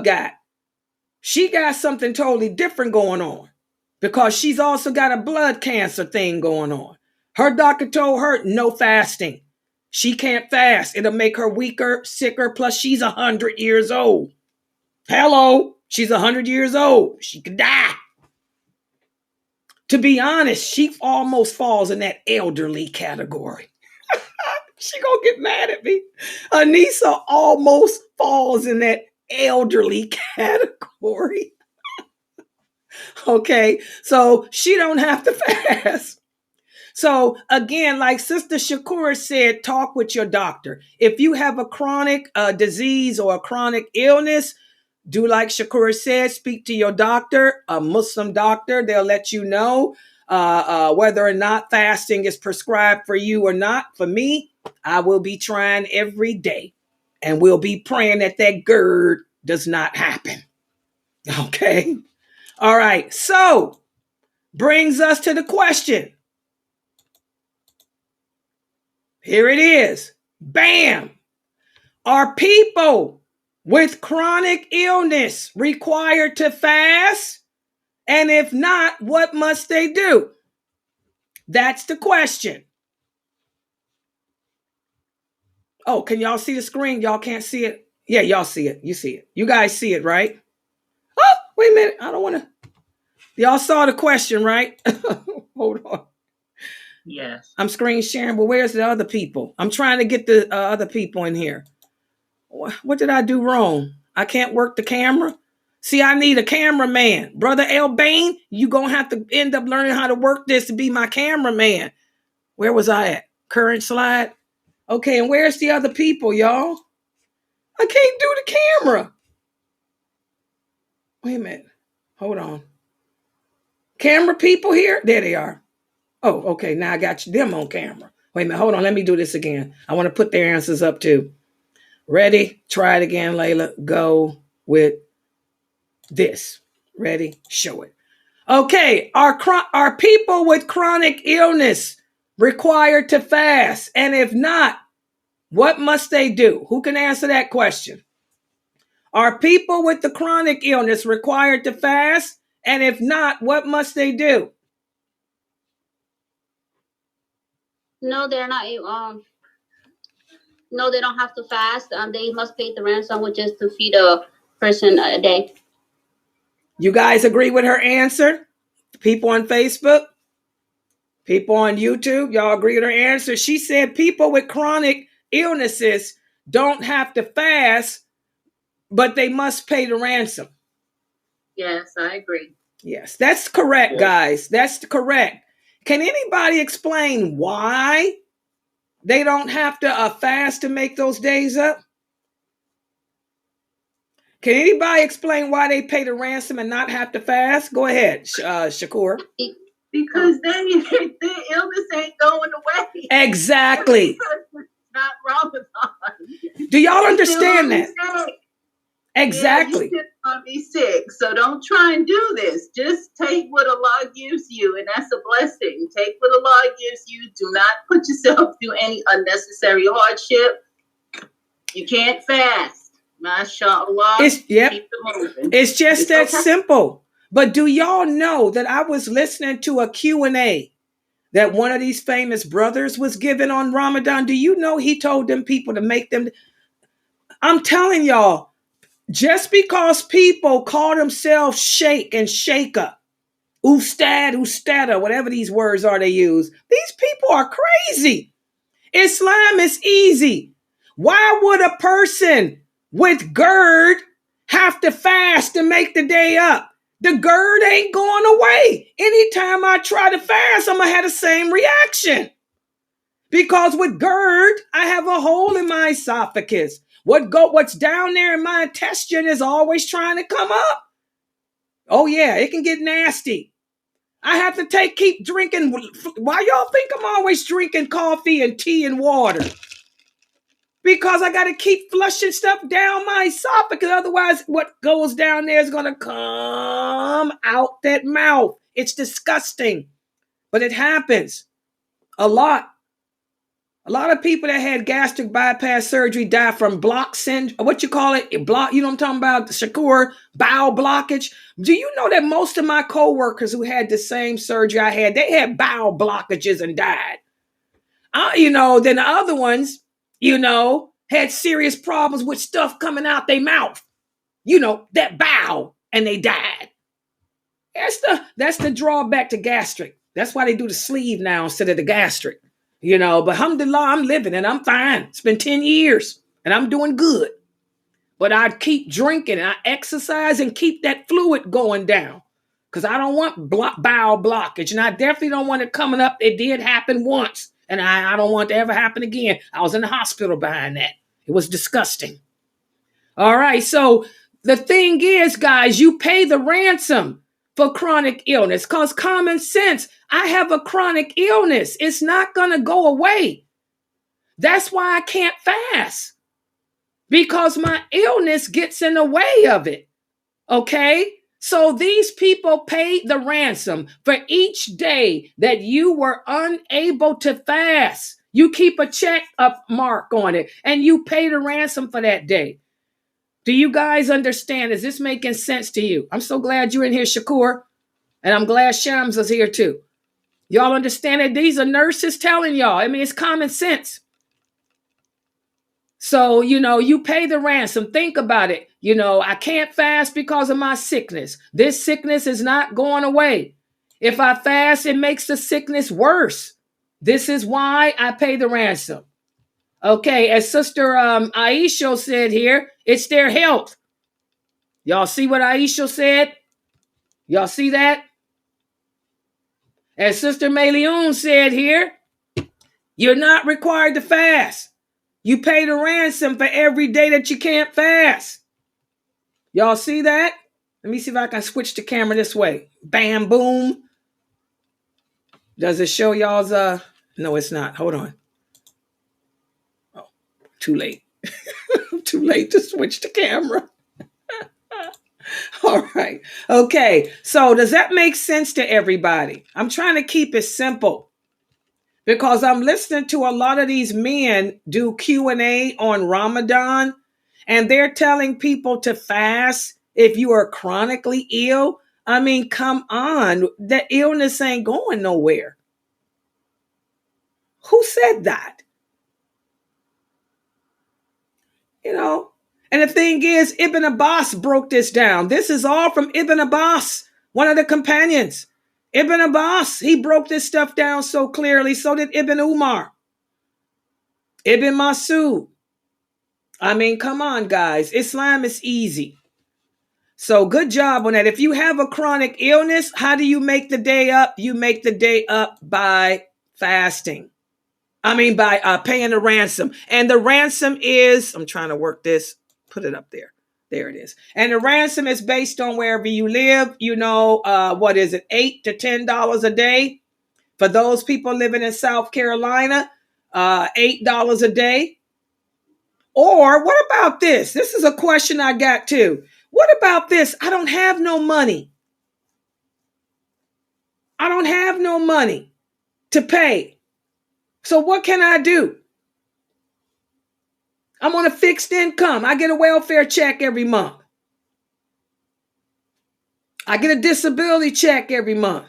got, she got something totally different going on because she's also got a blood cancer thing going on. Her doctor told her no fasting. She can't fast. It'll make her weaker, sicker. Plus, she's 100 years old. Hello, she's 100 years old. She could die. To be honest, she almost falls in that elderly category. She gonna get mad at me. Anissa almost falls in that elderly category. Okay, so she don't have to fast. So again, like Sister Shakura said, talk with your doctor. If you have a chronic disease or a chronic illness, do like Shakura said, speak to your doctor, a Muslim doctor. They'll let you know whether or not fasting is prescribed for you or not. For me, I will be trying every day and we'll be praying that GERD does not happen. Okay. All right. So brings us to the question. Here it is. Bam. Are people with chronic illness required to fast? And if not, what must they do? That's the question. Oh, can y'all see the screen? Y'all can't see it? Yeah, y'all see it. You see it. You guys see it, right? Oh, wait a minute. I don't want to. Y'all saw the question, right? Hold on. Yes. I'm screen sharing, but where's the other people? I'm trying to get the other people in here. What did I do wrong? I can't work the camera. See, I need a cameraman. Brother L. Bain, you going to have to end up learning how to work this to be my cameraman. Where was I at? Current slide. Okay, and where's the other people, y'all? I can't do the camera. Wait a minute. Hold on. Camera people here? There they are. Oh, okay. Now I got them on camera. Wait a minute. Hold on. Let me do this again. I want to put their answers up too. Ready? Try it again, Layla. Go with this. Ready? Show it. Okay. Are people with chronic illness required to fast? And if not, what must they do? Who can answer that question? Are people with the chronic illness required to fast? And if not, what must they do? No, they're not. No, they don't have to fast. They must pay the ransom, which is to feed a person a day. You guys agree with her answer? People on Facebook? People on YouTube? Y'all agree with her answer? She said people with chronic illnesses don't have to fast, but they must pay the ransom. Yes, I agree. Yes, that's correct, guys. That's correct. Can anybody explain why they don't have to fast to make those days up? Can anybody explain why they pay the ransom and not have to fast? Go ahead, Shakur. Because then the illness ain't going away. Exactly. It's not Ramadan. Do y'all understand that? Exactly. Yeah, you're still gonna be sick. So don't try and do this. Just take what Allah gives you, and that's a blessing. Take what Allah gives you. Do not put yourself through any unnecessary hardship. You can't fast. MashaAllah. Keep it moving. It's just that simple. But do y'all know that I was listening to a Q&A that one of these famous brothers was given on Ramadan? Do you know he told them people to make them? I'm telling y'all, just because people call themselves Sheikh and Sheikha, Ustada, whatever these words are they use, these people are crazy. Islam is easy. Why would a person with GERD have to fast to make the day up? The GERD ain't going away. Anytime I try to fast, I'm going to have the same reaction. Because with GERD, I have a hole in my esophagus. What's down there in my intestine is always trying to come up. Oh yeah, it can get nasty. I have to keep drinking. Why y'all think I'm always drinking coffee and tea and water? Because I got to keep flushing stuff down my esophagus. Otherwise, what goes down there is going to come out that mouth. It's disgusting, but it happens a lot. A lot of people that had gastric bypass surgery die from block syndrome. What you call it? Block. You know what I'm talking about? Shakur, bowel blockage. Do you know that most of my coworkers who had the same surgery I had, they had bowel blockages and died. Then the other ones, had serious problems with stuff coming out their mouth. That bowel, and they died. That's the drawback to gastric. That's why they do the sleeve now instead of the gastric. But alhamdulillah, I'm living and I'm fine. It's been 10 years and I'm doing good. But I keep drinking and I exercise and keep that fluid going down because I don't want bowel blockage. And I definitely don't want it coming up. It did happen once and I don't want it to ever happen again. I was in the hospital behind that. It was disgusting. All right. So the thing is, guys, you pay the ransom for chronic illness because common sense, I have a chronic illness. It's not going to go away. That's why I can't fast because my illness gets in the way of it. Okay? So these people paid the ransom for each day that you were unable to fast. You keep a check up mark on it and you pay the ransom for that day. Do you guys understand? Is this making sense to you? I'm so glad you're in here, Shakur. And I'm glad Shams is here too. Y'all understand that these are nurses telling y'all. I mean, it's common sense. So, you pay the ransom. Think about it. I can't fast because of my sickness. This sickness is not going away. If I fast, it makes the sickness worse. This is why I pay the ransom. Okay, as Sister Aisha said here, it's their health. Y'all see what Aisha said? Y'all see that? As Sister Mayleon said here, you're not required to fast. You pay the ransom for every day that you can't fast. Y'all see that? Let me see if I can switch the camera this way. Bam, boom. Does it show y'all's, no, it's not. Hold on. Oh, too late. Too late to switch the camera. All right. Okay. So does that make sense to everybody? I'm trying to keep it simple because I'm listening to a lot of these men do Q&A on Ramadan, and they're telling people to fast if you are chronically ill. I mean, come on. The illness ain't going nowhere. Who said that? And the thing is, Ibn Abbas broke this down. This is all from Ibn Abbas, one of the companions. Ibn Abbas, he broke this stuff down so clearly. So did Ibn Umar, Ibn Masud. I mean, come on, guys. Islam is easy. So good job on that. If you have a chronic illness, how do you make the day up? You make the day up by fasting. By paying the ransom. And the ransom is, I'm trying to work this. Put it up there. There it is. And the ransom is based on wherever you live. What is it? $8 to $10 a day. For those people living in South Carolina, $8 a day. Or what about this? This is a question I got too. What about this? I don't have no money. I don't have no money to pay. So what can I do? I'm on a fixed income. I get a welfare check every month. I get a disability check every month.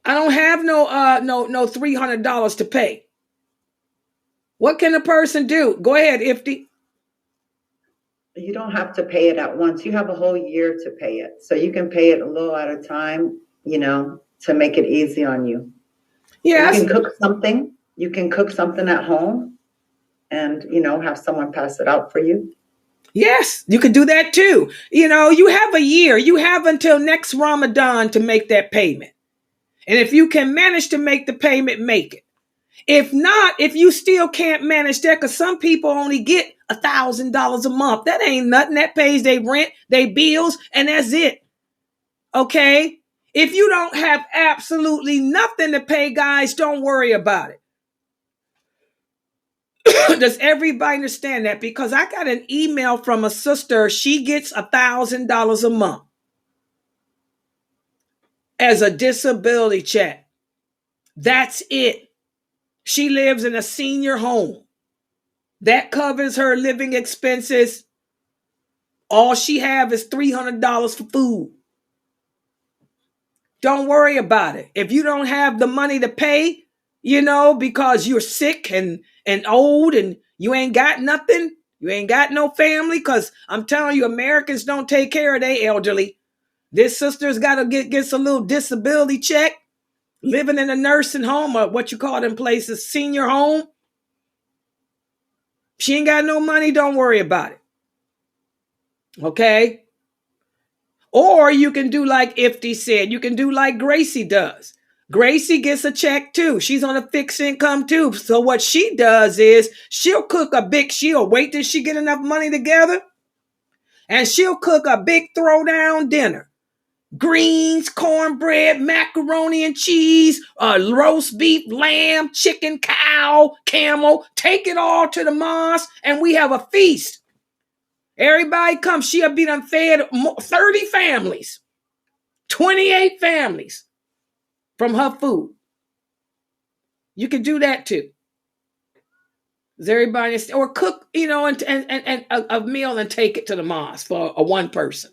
I don't have no $300 to pay. What can a person do? Go ahead, Ifti. You don't have to pay it at once. You have a whole year to pay it. So you can pay it a little at a time, to make it easy on you. Yes. You can cook something. You can cook something at home and, have someone pass it out for you. Yes, you could do that too. You have a year. You have until next Ramadan to make that payment. And if you can manage to make the payment, make it. If not, if you still can't manage that, because some people only get $1,000 a month. That ain't nothing. That pays their rent, their bills, and that's it. Okay? If you don't have absolutely nothing to pay, guys, don't worry about it. Does everybody understand that? Because I got an email from a sister. She gets $1,000 a month as a disability check. That's it. She lives in a senior home. That covers her living expenses. All she have is $300 for food. Don't worry about it. If you don't have the money to pay, because you're sick and old and you ain't got nothing, you ain't got no family, because I'm telling you, Americans don't take care of their elderly. This sister's got to get a little disability check, living in a nursing home or what you call them places, senior home. She ain't got no money, don't worry about it. Okay? Or you can do like Ifti said, you can do like Gracie does. Gracie gets a check too. She's on a fixed income too. So what she does is she'll wait till she get enough money together, and she'll cook a big throwdown dinner. Greens, cornbread, macaroni and cheese, roast beef, lamb, chicken, cow, camel. Take it all to the mosque and we have a feast. Everybody comes. She'll be done fed 30 families, 28 families from her food. You can do that too. Is everybody, or cook, and a meal and take it to the mosque for a one person.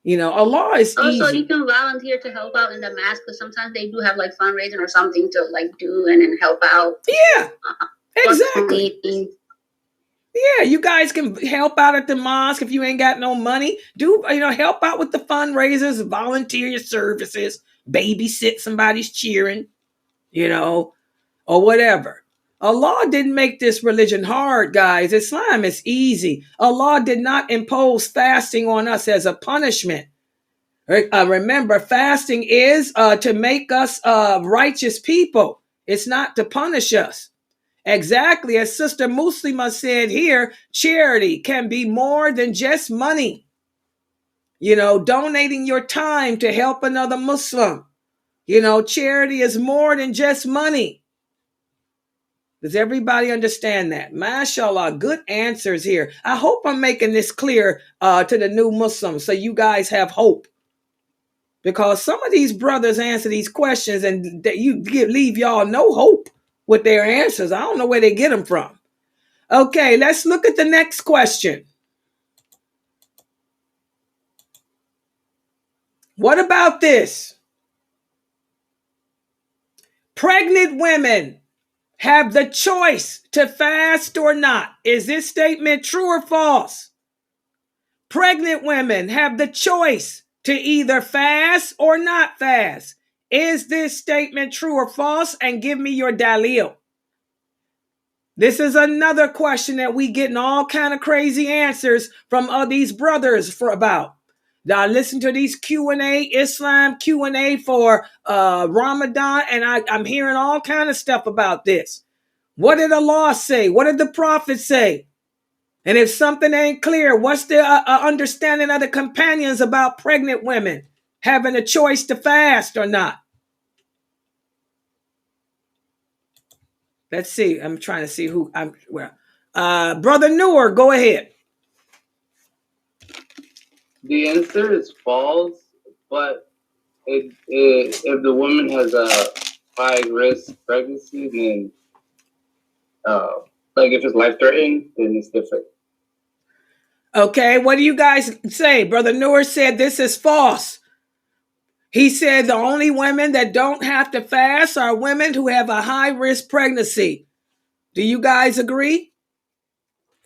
Allah is easy. Also, you can volunteer to help out in the mosque, because sometimes they do have like fundraising or something to like do and then help out. Yeah, exactly. Yeah, you guys can help out at the mosque if you ain't got no money. Help out with the fundraisers, volunteer your services, babysit somebody's cheering, or whatever. Allah didn't make this religion hard, guys. Islam is easy. Allah did not impose fasting on us as a punishment. Remember, fasting is to make us righteous people. It's not to punish us. Exactly, as Sister Muslima said here, charity can be more than just money. Donating your time to help another Muslim. Charity is more than just money. Does everybody understand that? MashaAllah, good answers here. I hope I'm making this clear to the new Muslims so you guys have hope. Because some of these brothers answer these questions and leave y'all no hope with their answers. I don't know where they get them from. Okay, let's look at the next question. What about this? Pregnant women have the choice to fast or not. Is this statement true or false? Pregnant women have the choice to either fast or not fast. Is this statement true or false? And give me your dalil. This is another question that we getting all kind of crazy answers from these brothers about. Now listen to these Q&A, Islam Q&A for Ramadan, and I'm hearing all kind of stuff about this. What did Allah say? What did the Prophet say? And if something ain't clear, what's the understanding of the companions about pregnant women having a choice to fast or not? Let's see. I'm trying to see who I'm. Brother Noor, go ahead. The answer is false, but if the woman has a high risk pregnancy, then like if it's life threatening, then it's different. Okay, what do you guys say? Brother Noor said this is false. He said the only women that don't have to fast are women who have a high risk pregnancy. Do you guys agree?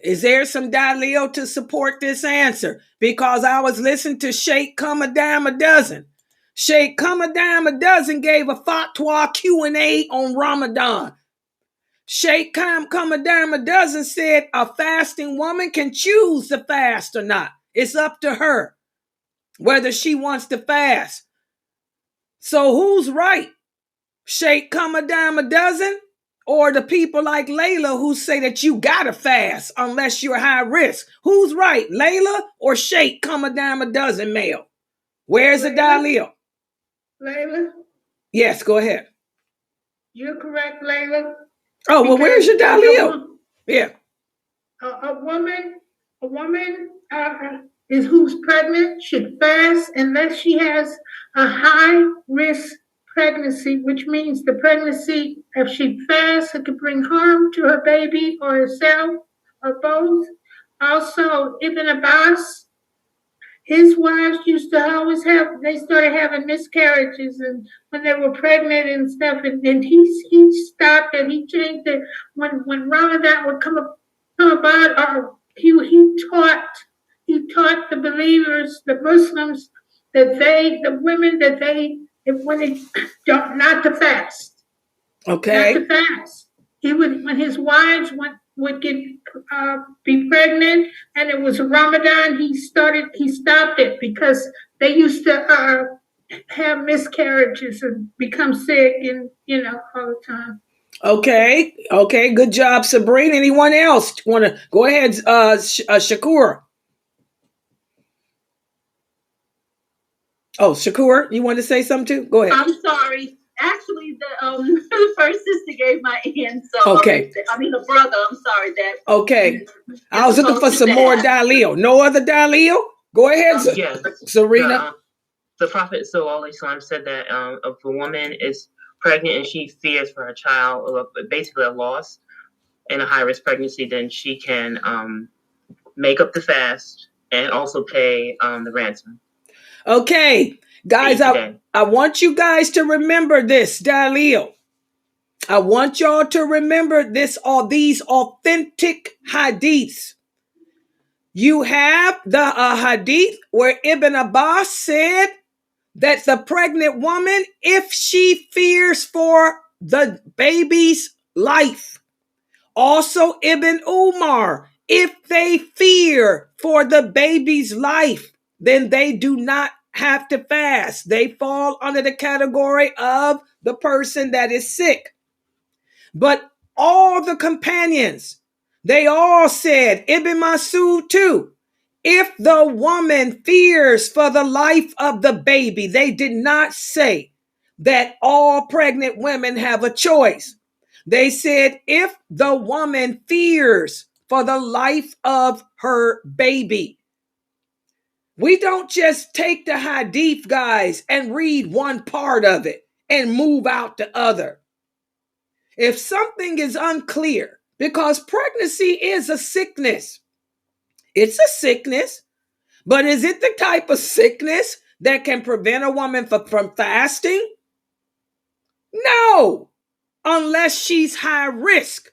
Is there some dalil to support this answer? Because I was listening to Sheikh Come a Dime a Dozen. Sheikh Come a Dime a Dozen gave a fatwa Q&A on Ramadan. Sheikh Come a Dime a Dozen said a fasting woman can choose to fast or not. It's up to her whether she wants to fast. So who's right? Sheikh Come a Dime a Dozen or the people like Layla who say that you gotta fast unless you're high risk? Who's right, Layla or Sheikh Come a Dime a Dozen male? Where's the dalil? Layla? Yes, go ahead. You're correct, Layla. Oh, well, where's your dalil? Yeah. A woman is who's pregnant should fast unless she has a high risk pregnancy, which means the pregnancy, if she fasts, it could bring harm to her baby or herself or both. Also, Ibn Abbas, his wives used to always they started having miscarriages and when they were pregnant and stuff, and he stopped it. He changed it when Ramadan would come about. He taught the believers, the Muslims, when they don't, not to fast. Okay. Not to fast. He would, when his wives would be pregnant and it was Ramadan, he stopped it because they used to have miscarriages and become sick and all the time. Okay, good job, Sabrina. Anyone else want to go ahead? Shakur. Oh, Shakur, you want to say something too? Go ahead. I'm sorry. Actually, the first sister gave my hand. So okay. The brother. I'm sorry that. Okay. I was looking for some more dalil. No other dalil? Go ahead, yes. Serena. The Prophet sallallahu alaihi wasallam said that if a woman is pregnant and she fears for her child, or basically a loss in a high-risk pregnancy, then she can make up the fast and also pay the ransom. Okay, guys, I want you guys to remember this, Dalil. I want y'all to remember this, all these authentic hadiths. You have the hadith where Ibn Abbas said that the pregnant woman, if she fears for the baby's life, also Ibn Umar, if they fear for the baby's life, then they do not have to fast. They fall under the category of the person that is sick. But all the companions, they all said, Ibn Masud too, if the woman fears for the life of the baby, they did not say that all pregnant women have a choice. They said, if the woman fears for the life of her baby. We don't just take the hadith, guys, and read one part of it and move out the other. If something is unclear, because pregnancy is a sickness, it's a sickness, but is it the type of sickness that can prevent a woman from fasting? No, unless she's high risk.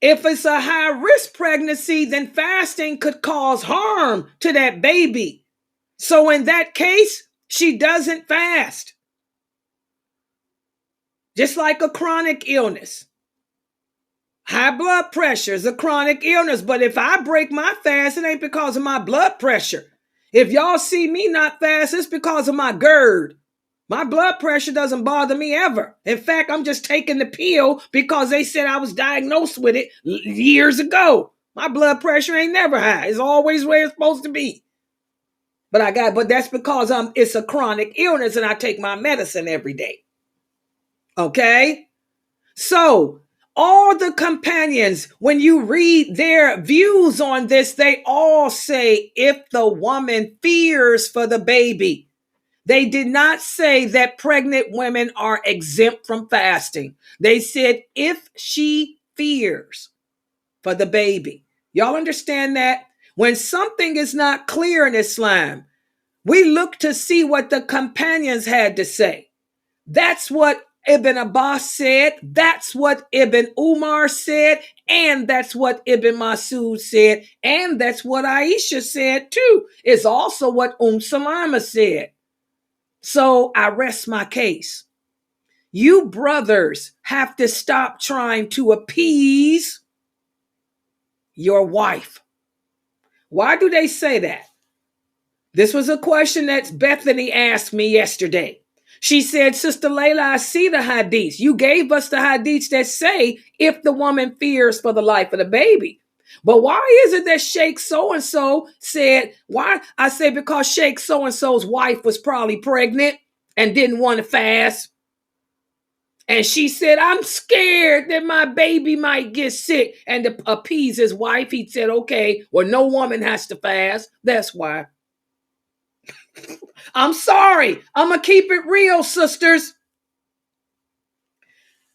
If it's a high risk pregnancy, then fasting could cause harm to that baby. So in that case, she doesn't fast. Just like a chronic illness. High blood pressure is a chronic illness, but if I break my fast, it ain't because of my blood pressure. If y'all see me not fast, it's because of my GERD. My blood pressure doesn't bother me ever. In fact, I'm just taking the pill because they said I was diagnosed with it years ago. My blood pressure ain't never high. It's always where it's supposed to be. But that's because it's a chronic illness and I take my medicine every day. Okay? So, all the companions, when you read their views on this, they all say if the woman fears for the baby. They did not say that pregnant women are exempt from fasting. They said if she fears for the baby. Y'all understand that? When something is not clear in Islam, we look to see what the companions had to say. That's what Ibn Abbas said, that's what Ibn Umar said, and that's what Ibn Masud said, and that's what Aisha said too. It's also what Salama said. So I rest my case. You brothers have to stop trying to appease your wife. Why do they say that? This was a question that Bethany asked me yesterday. She said, Sister Layla, I see the hadiths. You gave us the hadiths that say if the woman fears for the life of the baby. But why is it that Sheikh so-and-so said, why? I say because Sheikh so-and-so's wife was probably pregnant and didn't want to fast. And she said, I'm scared that my baby might get sick. And to appease his wife, he said, okay, well, no woman has to fast. That's why. I'm sorry. I'm going to keep it real, sisters.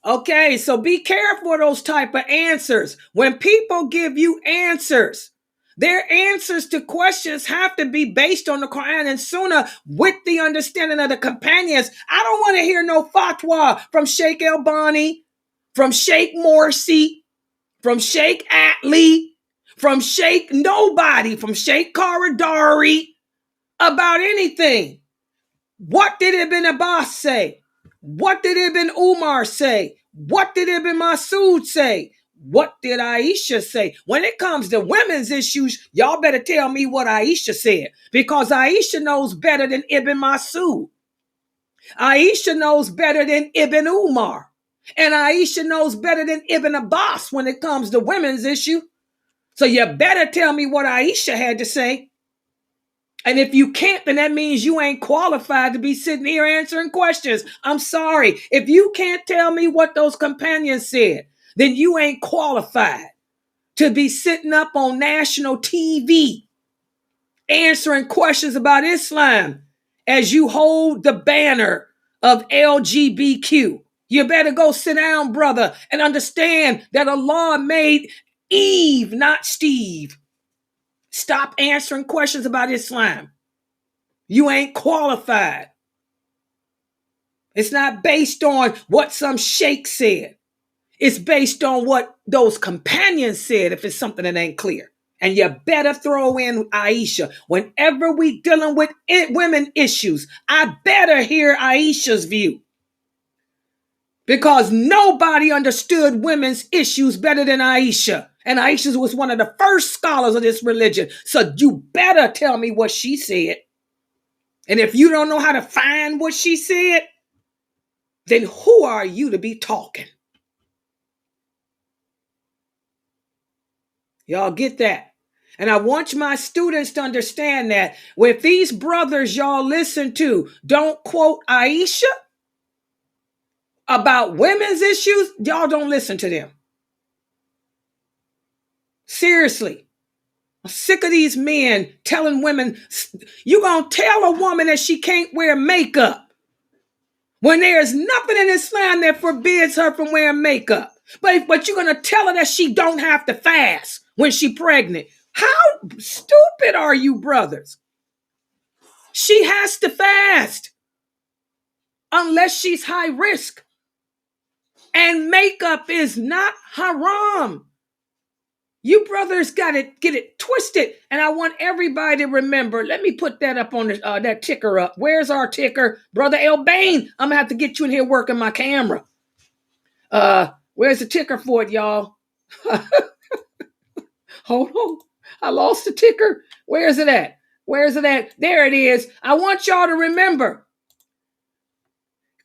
Okay, so be careful of those type of answers. When people give you answers, their answers to questions have to be based on the Quran and Sunnah with the understanding of the companions. I don't want to hear no fatwa from Sheikh Albani, from Sheikh Morsi, from Sheikh Atlee, from Sheikh nobody, from Sheikh Karadari about anything. What did Ibn Abbas say? What did Ibn Umar say? What did Ibn Masud say? What did Aisha say? When it comes to women's issues, y'all better tell me what Aisha said, because Aisha knows better than Ibn Masud. Aisha knows better than Ibn Umar. And Aisha knows better than Ibn Abbas when it comes to women's issue. So you better tell me what Aisha had to say. And if you can't, then that means you ain't qualified to be sitting here answering questions. I'm sorry. If you can't tell me what those companions said, then you ain't qualified to be sitting up on national TV answering questions about Islam as you hold the banner of LGBTQ. You better go sit down, brother, and understand that Allah made Eve, not Steve. Stop answering questions about Islam. You ain't qualified. It's not based on what some sheikh said. It's based on what those companions said if it's something that ain't clear. And you better throw in Aisha. Whenever we dealing with women issues, I better hear Aisha's view. Because nobody understood women's issues better than Aisha. And Aisha was one of the first scholars of this religion. So you better tell me what she said. And if you don't know how to find what she said, then who are you to be talking? Y'all get that? And I want my students to understand that with these brothers y'all listen to don't quote Aisha about women's issues, y'all don't listen to them. Seriously. I'm sick of these men telling women, you gonna tell a woman that she can't wear makeup when there's nothing in Islam that forbids her from wearing makeup. But you're gonna tell her that she don't have to fast when she's pregnant. How stupid are you, brothers? She has to fast unless she's high risk. And makeup is not haram. You brothers got to get it twisted. And I want everybody to remember, let me put that up on that ticker up. Where's our ticker? Brother El Bain, I'm going to have to get you in here working my camera. Where's the ticker for it, y'all? Hold on. I lost the ticker. Where is it at? Where is it at? There it is. I want y'all to remember.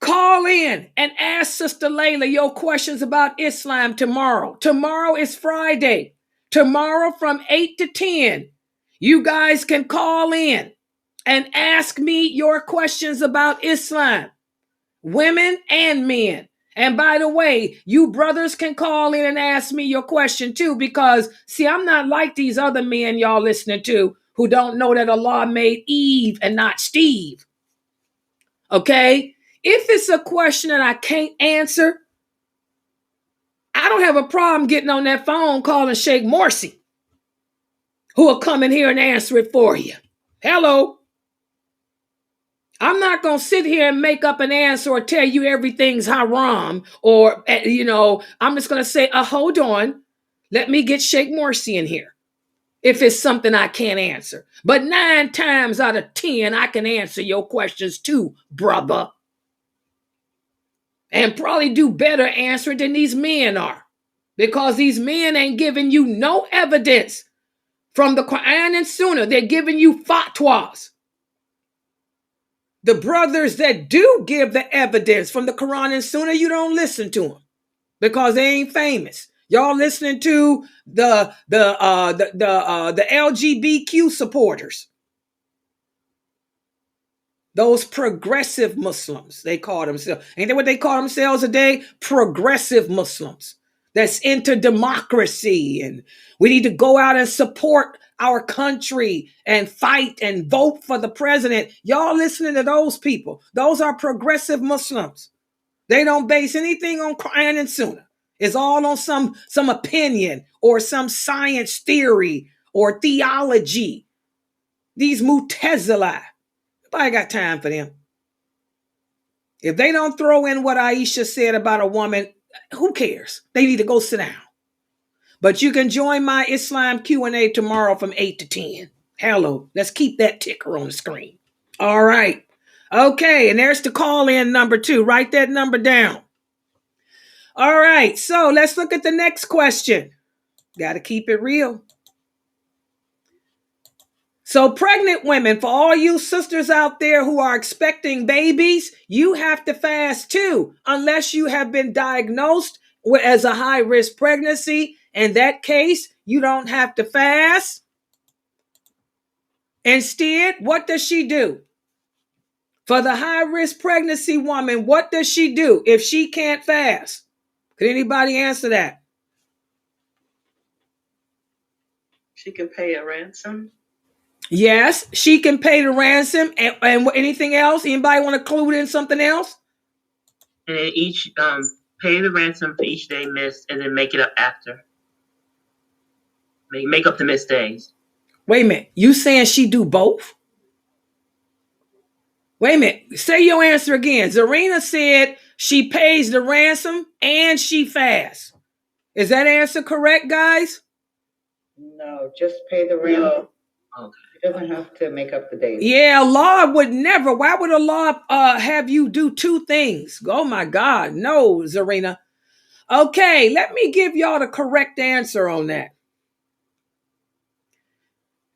Call in and ask Sister Layla your questions about Islam tomorrow. Tomorrow is Friday. Tomorrow from 8 to 10. You guys can call in and ask me your questions about Islam. Women and men. And by the way, you brothers can call in and ask me your question too, because see, I'm not like these other men y'all listening to who don't know that Allah made Eve and not Steve. Okay? If it's a question that I can't answer, I don't have a problem getting on that phone calling Sheikh Morsi, who will come in here and answer it for you. Hello. I'm not going to sit here and make up an answer or tell you everything's haram or, I'm just going to say, hold on. Let me get Sheikh Morsi in here if it's something I can't answer. But 9 times out of 10, I can answer your questions too, brother. And probably do better answering than these men are. Because these men ain't giving you no evidence from the Quran and Sunnah. They're giving you fatwas. The brothers that do give the evidence from the Quran and Sunnah, you don't listen to them because they ain't famous. Y'all listening to the LGBTQ supporters. Those progressive Muslims, they call themselves. Ain't that what they call themselves today? Progressive Muslims. That's into democracy. And we need to go out and support our country and fight and vote for the president. Y'all listening to those people. Those are progressive Muslims. They don't base anything on Quran and Sunnah. It's all on some opinion or some science theory or theology. These Mu'tazila. Nobody got time for them. If they don't throw in what Aisha said about a woman, who cares? They need to go sit down. But you can join my Islam Q&A tomorrow from 8 to 10. Hello. Let's keep that ticker on the screen. All right. Okay. And there's the call-in number 2. Write that number down. All right. So let's look at the next question. Got to keep it real. So pregnant women, for all you sisters out there who are expecting babies, you have to fast too, unless you have been diagnosed as a high-risk pregnancy. In that case, you don't have to fast. Instead, what does she do? For the high-risk pregnancy woman, what does she do if she can't fast? Could anybody answer that? She can pay a ransom. Yes, she can pay the ransom. And anything else? Anybody want to clue in something else? And then each pay the ransom for each day missed, and then make it up after. Make up the missed days. Wait a minute. You saying she do both? Wait a minute. Say your answer again. Zarina said she pays the ransom and she fasts. Is that answer correct, guys? No, just pay the ransom. No. Okay. She doesn't have to make up the days. Yeah, Allah would never. Why would Allah have you do two things? Oh my God. No, Zarina. Okay, let me give y'all the correct answer on that.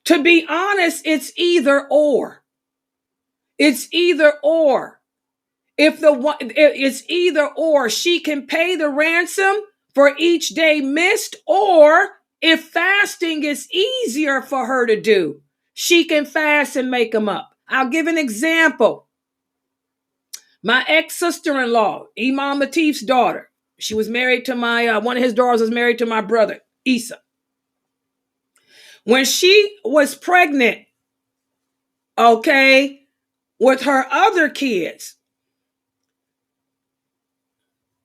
To be honest, it's either or. It's either or. It's either or. She can pay the ransom for each day missed, or if fasting is easier for her to do, she can fast and make them up. I'll give an example. My ex-sister-in-law, Imam Latif's daughter, she was married to one of his daughters was married to my brother, Isa. When she was pregnant, okay, with her other kids,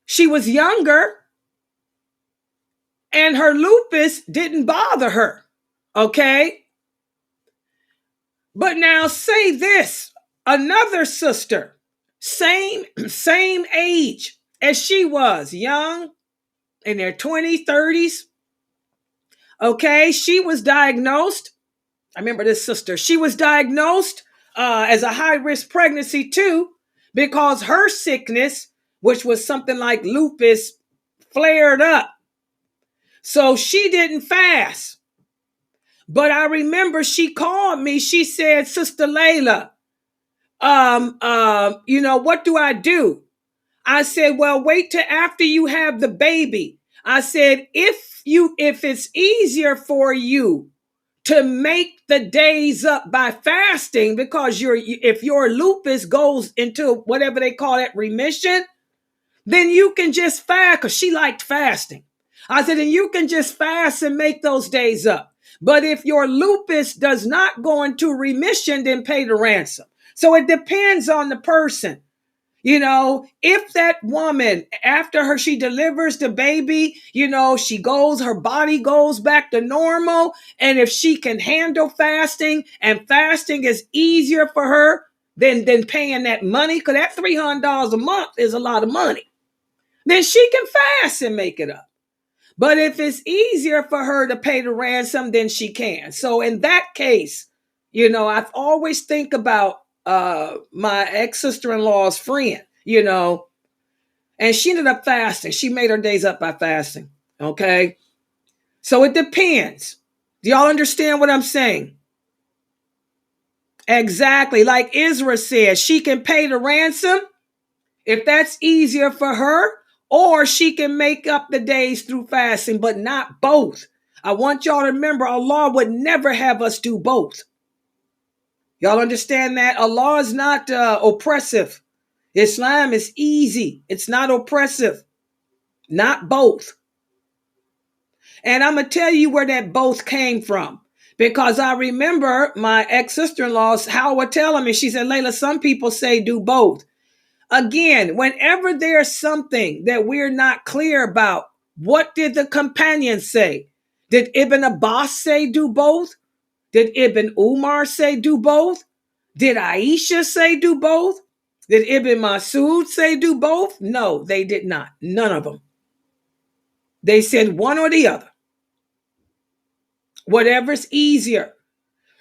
she was younger and her lupus didn't bother her, okay? But now say this, another sister, same age as she was, young, in their 20s, 30s, okay? She was diagnosed, I remember this sister, she was diagnosed as a high-risk pregnancy too, because her sickness, which was something like lupus, flared up. So she didn't fast. But I remember she called me. She said, Sister Layla, what do I do? I said, well, wait till after you have the baby. I said, if it's easier for you to make the days up by fasting, because if your lupus goes into whatever they call it, remission, then you can just fast, because she liked fasting. I said, and you can just fast and make those days up. But if your lupus does not go into remission, then pay the ransom. So it depends on the person. If that woman, after she delivers the baby, her body goes back to normal. And if she can handle fasting, and fasting is easier for her than paying that money, because that $300 a month is a lot of money, then she can fast and make it up. But if it's easier for her to pay the ransom, then she can. So in that case, I've always think about my ex-sister-in-law's friend, and she ended up fasting. She made her days up by fasting. Okay. So it depends. Do y'all understand what I'm saying? Exactly. Like Israel says, she can pay the ransom if that's easier for her, or she can make up the days through fasting, but not both. I want y'all to remember, Allah would never have us do both. Y'all understand that? Allah is not oppressive. Islam is easy. It's not oppressive. Not both. And I'm going to tell you where that both came from. Because I remember my ex-sister-in-law, how I would tell me, she said, Layla, some people say do both. Again, whenever there's something that we're not clear about, what did the companions say? Did Ibn Abbas say do both? Did Ibn Umar say do both? Did Aisha say do both? Did Ibn Masud say do both? No, they did not. None of them. They said one or the other. Whatever's easier.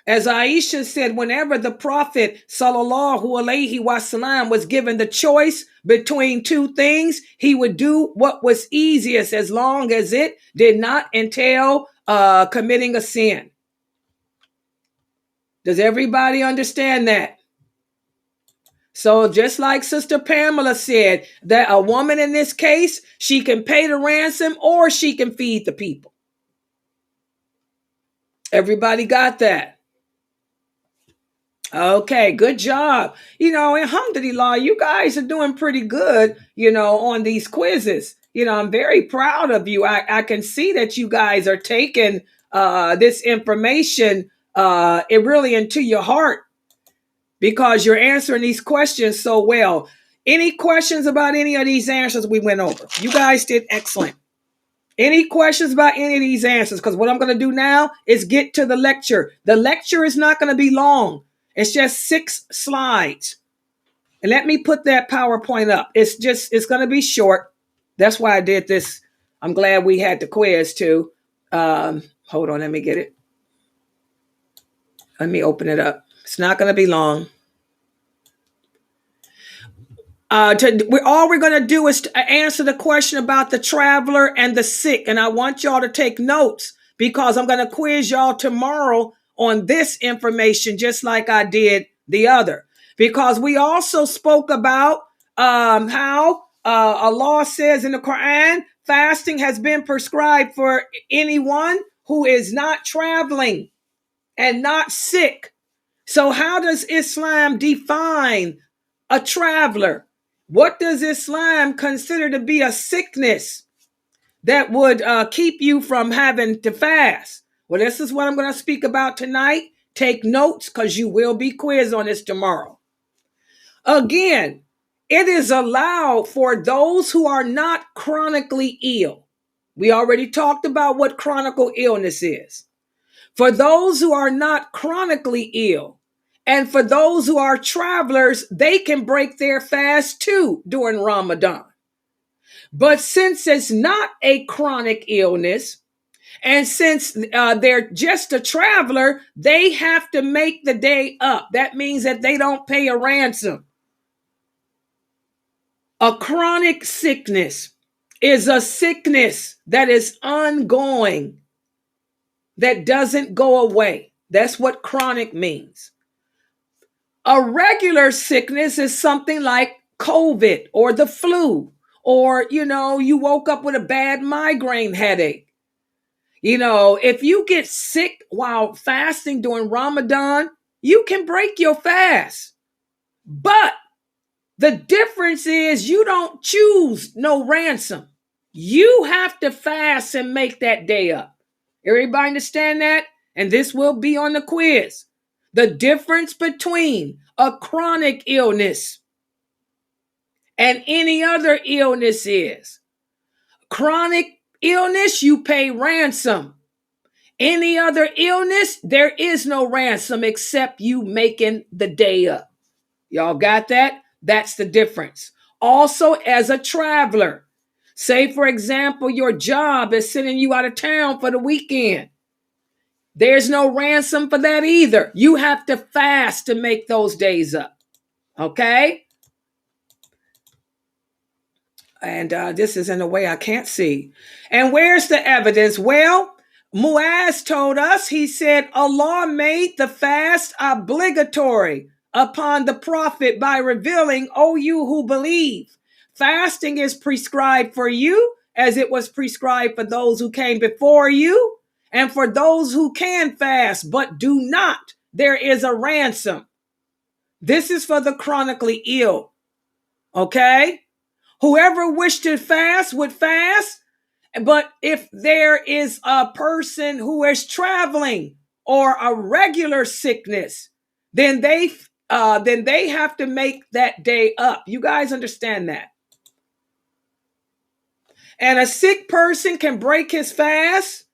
As Aisha said, whenever the Prophet sallallahu alaihi wasallam was given the choice between two things, he would do what was easiest as long as it did not entail committing a sin. Does everybody understand that? So just like Sister Pamela said, that a woman in this case, she can pay the ransom or she can feed the people. Everybody got that? Okay, good job. Alhamdulillah, you guys are doing pretty good, on these quizzes. I'm very proud of you. I can see that you guys are taking this information it really into your heart, because you're answering these questions so well. Any questions about any of these answers we went over? You guys did excellent. Any questions about any of these answers? Because what I'm going to do now is get to the lecture. The lecture is not going to be long. It's just 6 slides. And let me put that PowerPoint up. It's going to be short. That's why I did this. I'm glad we had the quiz too. Hold on, let me get it. Let me open it up. It's not going to be long. All we're going to do is to answer the question about the traveler and the sick. And I want y'all to take notes because I'm going to quiz y'all tomorrow on this information, just like I did the other. Because we also spoke about how Allah says in the Quran, fasting has been prescribed for anyone who is not traveling and not sick. So how does Islam define a traveler? What does Islam consider to be a sickness that would keep you from having to fast? Well, this is what I'm going to speak about tonight. Take notes because you will be quizzed on this tomorrow. Again, it is allowed for those who are not chronically ill. We already talked about what chronic illness is. For those who are not chronically ill, and for those who are travelers, they can break their fast too during Ramadan. But since it's not a chronic illness, and since they're just a traveler, they have to make the day up. That means that they don't pay a ransom. A chronic sickness is a sickness that is ongoing, that doesn't go away. That's what chronic means. A regular sickness is something like COVID or the flu, or, you woke up with a bad migraine headache. If you get sick while fasting during Ramadan, you can break your fast. But the difference is you don't choose no ransom. You have to fast and make that day up. Everybody understand that? And this will be on the quiz. The difference between a chronic illness and any other illness is chronic illness, you pay ransom. Any other illness, there is no ransom except you making the day up. Y'all got that? That's the difference. Also, as a traveler, say, for example, your job is sending you out of town for the weekend. There's no ransom for that either. You have to fast to make those days up. Okay? And this is in a way I can't see. And where's the evidence? Well, Muaz told us, he said, Allah made the fast obligatory upon the prophet by revealing, O you who believe, fasting is prescribed for you as it was prescribed for those who came before you. And for those who can fast but do not, there is a ransom. This is for the chronically ill. Okay? Whoever wished to fast would fast. But if there is a person who is traveling or a regular sickness, then they have to make that day up. You guys understand that? And a sick person can break his fast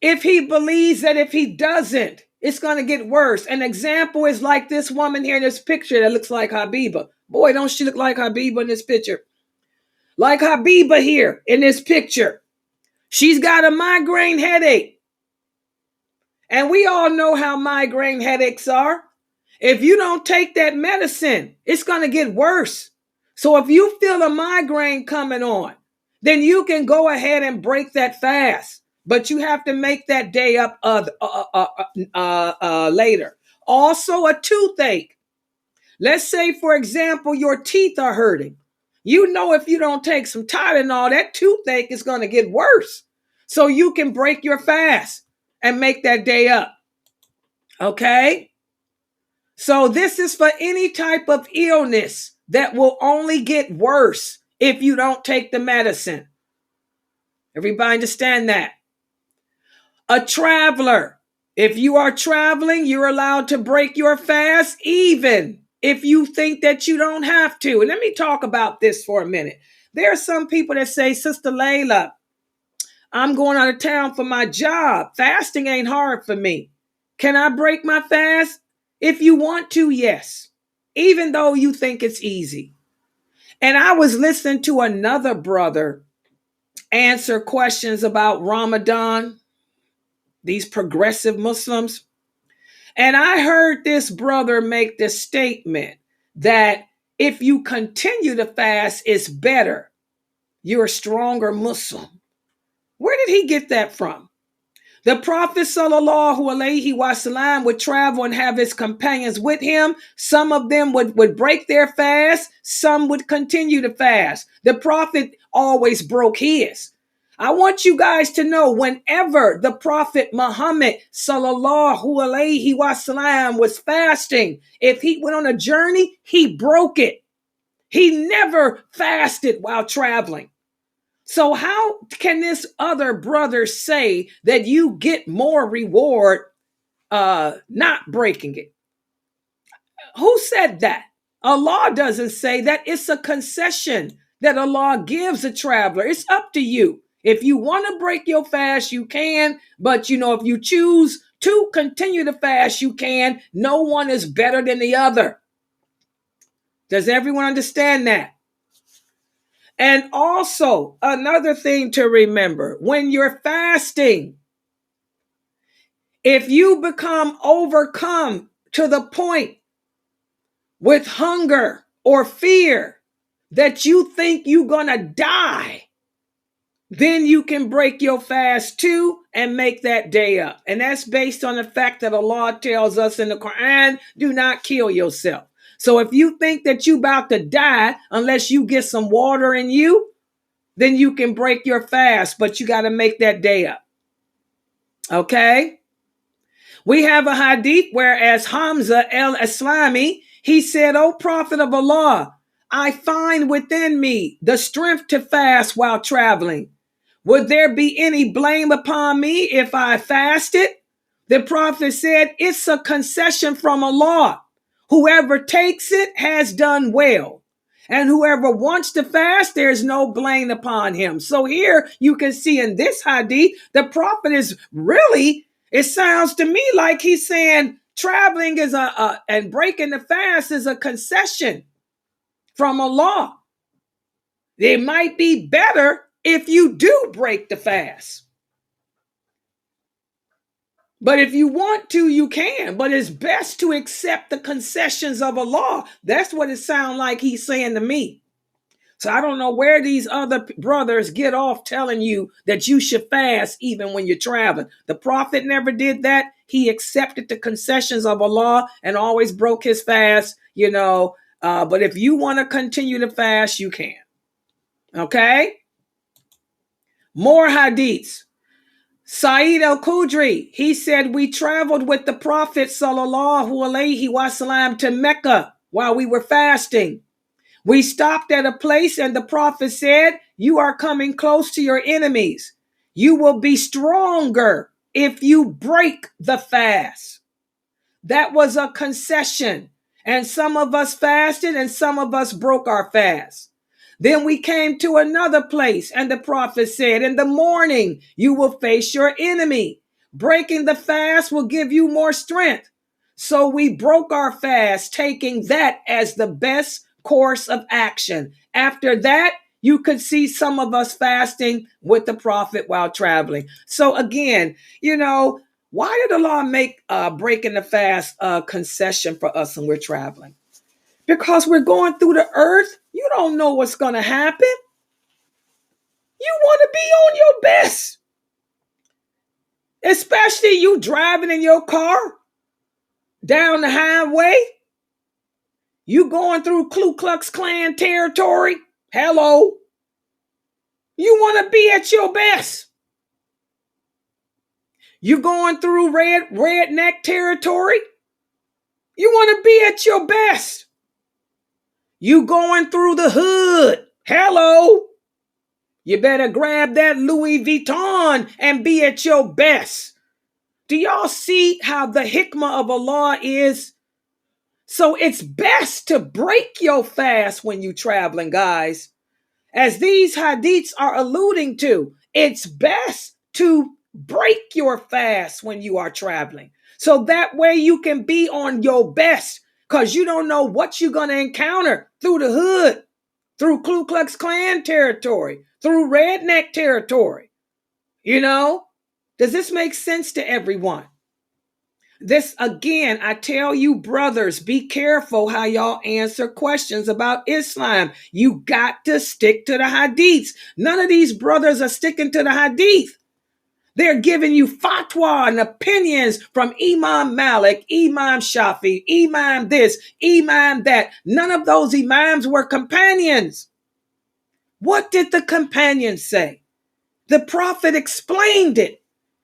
if he believes that if he doesn't, it's going to get worse. An example is like this woman here in this picture that looks like Habiba. Boy, don't she look like Habiba in this picture? Like Habiba here in this picture. She's got a migraine headache. And we all know how migraine headaches are. If you don't take that medicine, it's going to get worse. So if you feel a migraine coming on, then you can go ahead and break that fast. But you have to make that day up later. Also, a toothache. Let's say, for example, your teeth are hurting. You know, if you don't take some Tylenol, that toothache is going to get worse. So you can break your fast and make that day up. Okay? So this is for any type of illness that will only get worse if you don't take the medicine. Everybody understand that? A traveler. If you are traveling, you're allowed to break your fast even if you think that you don't have to. And let me talk about this for a minute. There are some people that say, Sister Layla, I'm going out of town for my job. Fasting ain't hard for me. Can I break my fast? If you want to, yes. Even though you think it's easy. And I was listening to another brother answer questions about Ramadan, these progressive Muslims. And I heard this brother make the statement that if you continue to fast, it's better. You're a stronger Muslim. Where did he get that from? The Prophet ﷺ would travel and have his companions with him. Some of them would break their fast. Some would continue to fast. The Prophet always broke his. I want you guys to know, whenever the Prophet Muhammad ﷺ was fasting, if he went on a journey, he broke it. He never fasted while traveling. So how can this other brother say that you get more reward not breaking it? Who said that? Allah doesn't say that. It's a concession that Allah gives a traveler. It's up to you. If you want to break your fast, you can. But, if you choose to continue to fast, you can. No one is better than the other. Does everyone understand that? And also, another thing to remember, when you're fasting, if you become overcome to the point with hunger or fear that you think you're going to die, then you can break your fast too and make that day up. And that's based on the fact that Allah tells us in the Quran, do not kill yourself. So if you think that you're about to die unless you get some water in you, then you can break your fast, but you got to make that day up. Okay? We have a hadith whereas Hamza al-Islami, he said, O Prophet of Allah, I find within me the strength to fast while traveling. Would there be any blame upon me if I fasted? The Prophet said, it's a concession from Allah. Whoever takes it has done well. And whoever wants to fast, there's no blame upon him. So here you can see in this hadith, the Prophet is really, it sounds to me like he's saying traveling is and breaking the fast is a concession from Allah. It might be better if you do break the fast. But if you want to, you can. But it's best to accept the concessions of Allah. That's what it sounds like he's saying to me. So I don't know where these other brothers get off telling you that you should fast even when you're traveling. The Prophet never did that. He accepted the concessions of Allah and always broke his fast, But if you want to continue to fast, you can. Okay? More hadiths. Sa'id al-Khudri, he said, we traveled with the Prophet ﷺ to Mecca while we were fasting. We stopped at a place and the Prophet said, you are coming close to your enemies. You will be stronger if you break the fast. That was a concession. And some of us fasted and some of us broke our fast. Then we came to another place and the Prophet said, in the morning, you will face your enemy. Breaking the fast will give you more strength. So we broke our fast, taking that as the best course of action. After that, you could see some of us fasting with the Prophet while traveling. So again, why did Allah make breaking the fast a concession for us when we're traveling? Because we're going through the earth. You don't know what's going to happen. You want to be on your best. Especially you driving in your car down the highway. You going through Ku Klux Klan territory. Hello. You want to be at your best. You going through redneck territory. You want to be at your best. You going through the hood. Hello. You better grab that Louis Vuitton and be at your best. Do y'all see how the hikmah of Allah is? So it's best to break your fast when you're traveling, guys. As these hadiths are alluding to, it's best to break your fast when you are traveling. So that way you can be on your best, because you don't know what you're going to encounter through the hood, through Ku Klux Klan territory, through redneck territory. You know, does this make sense to everyone? This, again, I tell you, brothers, be careful how y'all answer questions about Islam. You got to stick to the hadiths. None of these brothers are sticking to the hadith. They're giving you fatwa and opinions from Imam Malik, Imam Shafi, Imam this, Imam that. None of those imams were companions. What did the companions say? The Prophet explained it.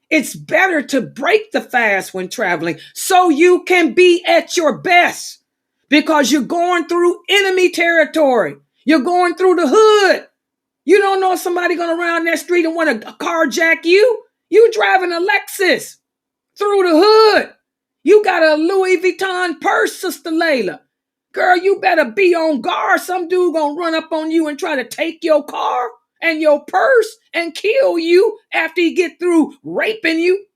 It's better to break the fast when traveling so you can be at your best, because you're going through enemy territory. You're going through the hood. You don't know if somebody going around that street and want to carjack you. You driving a Lexus through the hood. You got a Louis Vuitton purse, Sister Layla. Girl, you better be on guard. Some dude going to run up on you and try to take your car and your purse and kill you after he get through raping you.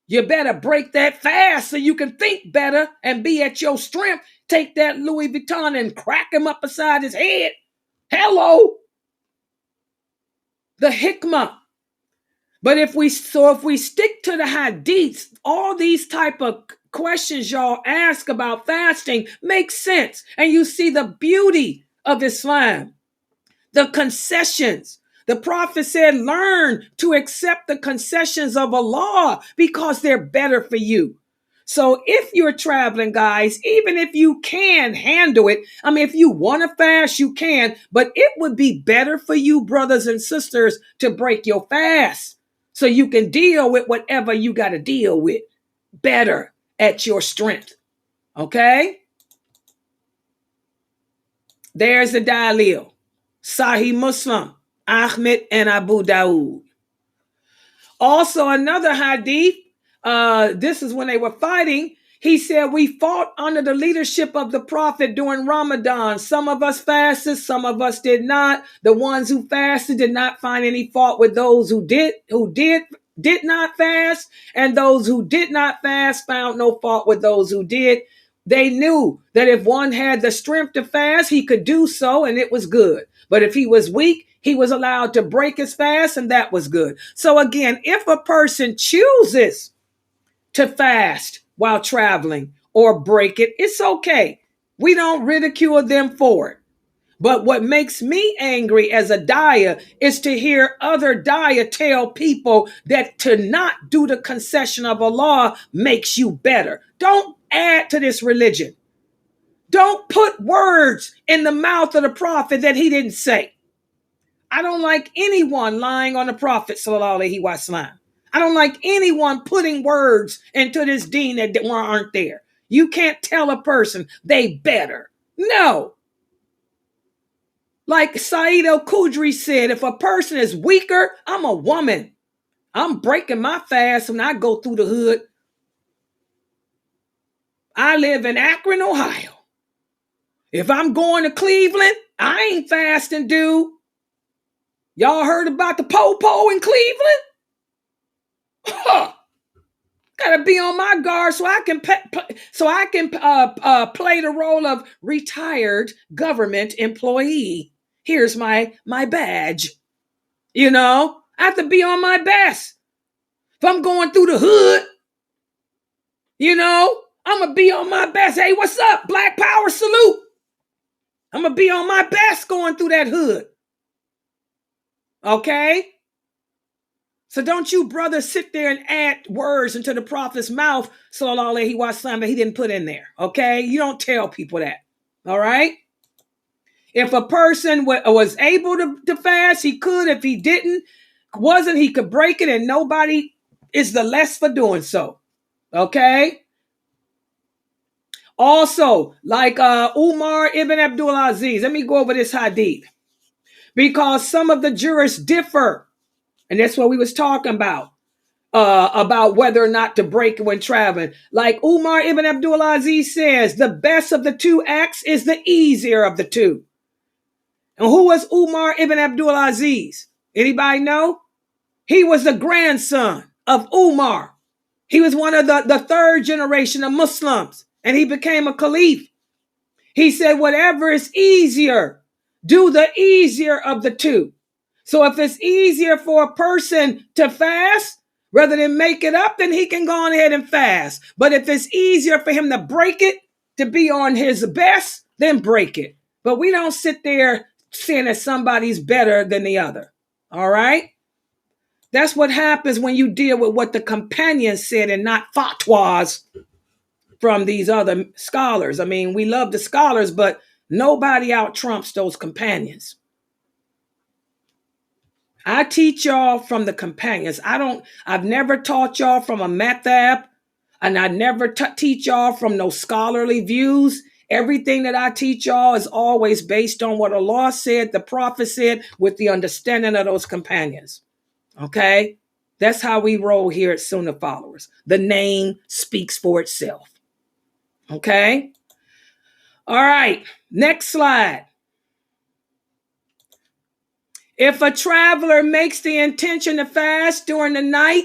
You better break that fast so you can think better and be at your strength. Take that Louis Vuitton and crack him up beside his head. Hello. The hikmah. But if we stick to the hadiths, all these type of questions y'all ask about fasting make sense. And you see the beauty of Islam. The concessions. The Prophet said, learn to accept the concessions of Allah because they're better for you. So if you're traveling, guys, even if you can handle it, I mean, if you want to fast, you can, but it would be better for you, brothers and sisters, to break your fast so you can deal with whatever you got to deal with better at your strength. Okay? There's the dalil. Sahih Muslim, Ahmed and Abu Dawood. Also another hadith, this is when they were fighting. He said, we fought under the leadership of the Prophet during Ramadan. Some of us fasted, some of us did not. The ones who fasted did not find any fault with those who did not fast, and those who did not fast found no fault with those who did. They knew that if one had the strength to fast, he could do so, and it was good. But if he was weak, he was allowed to break his fast, and that was good. So again, if a person chooses to fast while traveling or break it, it's okay. We don't ridicule them for it. But what makes me angry as a dawah is to hear other dawah tell people that to not do the concession of Allah makes you better. Don't add to this religion. Don't put words in the mouth of the Prophet that he didn't say. I don't like anyone lying on the Prophet, sallallahu alaihi wasallam. I don't like anyone putting words into this deen that aren't there. You can't tell a person they better. No. Like Saeed al-Khudri said, if a person is weaker, I'm a woman. I'm breaking my fast when I go through the hood. I live in Akron, Ohio. If I'm going to Cleveland, I ain't fasting, dude. Y'all heard about the po-po in Cleveland? Huh. Gotta be on my guard so I can play the role of retired government employee. Here's my badge. You know, I have to be on my best. If I'm going through the hood, you know, I'm gonna be on my best. Hey, what's up? Black Power salute. I'm gonna be on my best going through that hood. Okay? So don't you brothers sit there and add words into the Prophet's mouth, sallallahu alaihi wasallam, that he didn't put in there. Okay? You don't tell people that. All right? If a person was able to fast, he could. If he wasn't, he could break it, and nobody is the less for doing so. Okay? Also, like Umar ibn Abdul Aziz, let me go over this hadith. Because some of the jurists differ. And that's what we was talking about. about whether or not to break when traveling. Like Umar ibn Abdul Aziz says, the best of the two acts is the easier of the two. And who was Umar ibn Abdul Aziz? Anybody know? He was the grandson of Umar. He was one of the third generation of Muslims, and he became a caliph. He said, whatever is easier, do the easier of the two. So if it's easier for a person to fast, rather than make it up, then he can go on ahead and fast. But if it's easier for him to break it, to be on his best, then break it. But we don't sit there saying that somebody's better than the other. All right? That's what happens when you deal with what the companions said and not fatwas from these other scholars. I mean, we love the scholars, but nobody out trumps those companions. I teach y'all from the companions. I've never taught y'all from a madhab, and I never teach y'all from no scholarly views. Everything that I teach y'all is always based on what Allah said, the Prophet said, with the understanding of those companions. Okay? That's how we roll here at Sunnahfollowers. The name speaks for itself. Okay? All right. Next slide. If a traveler makes the intention to fast during the night,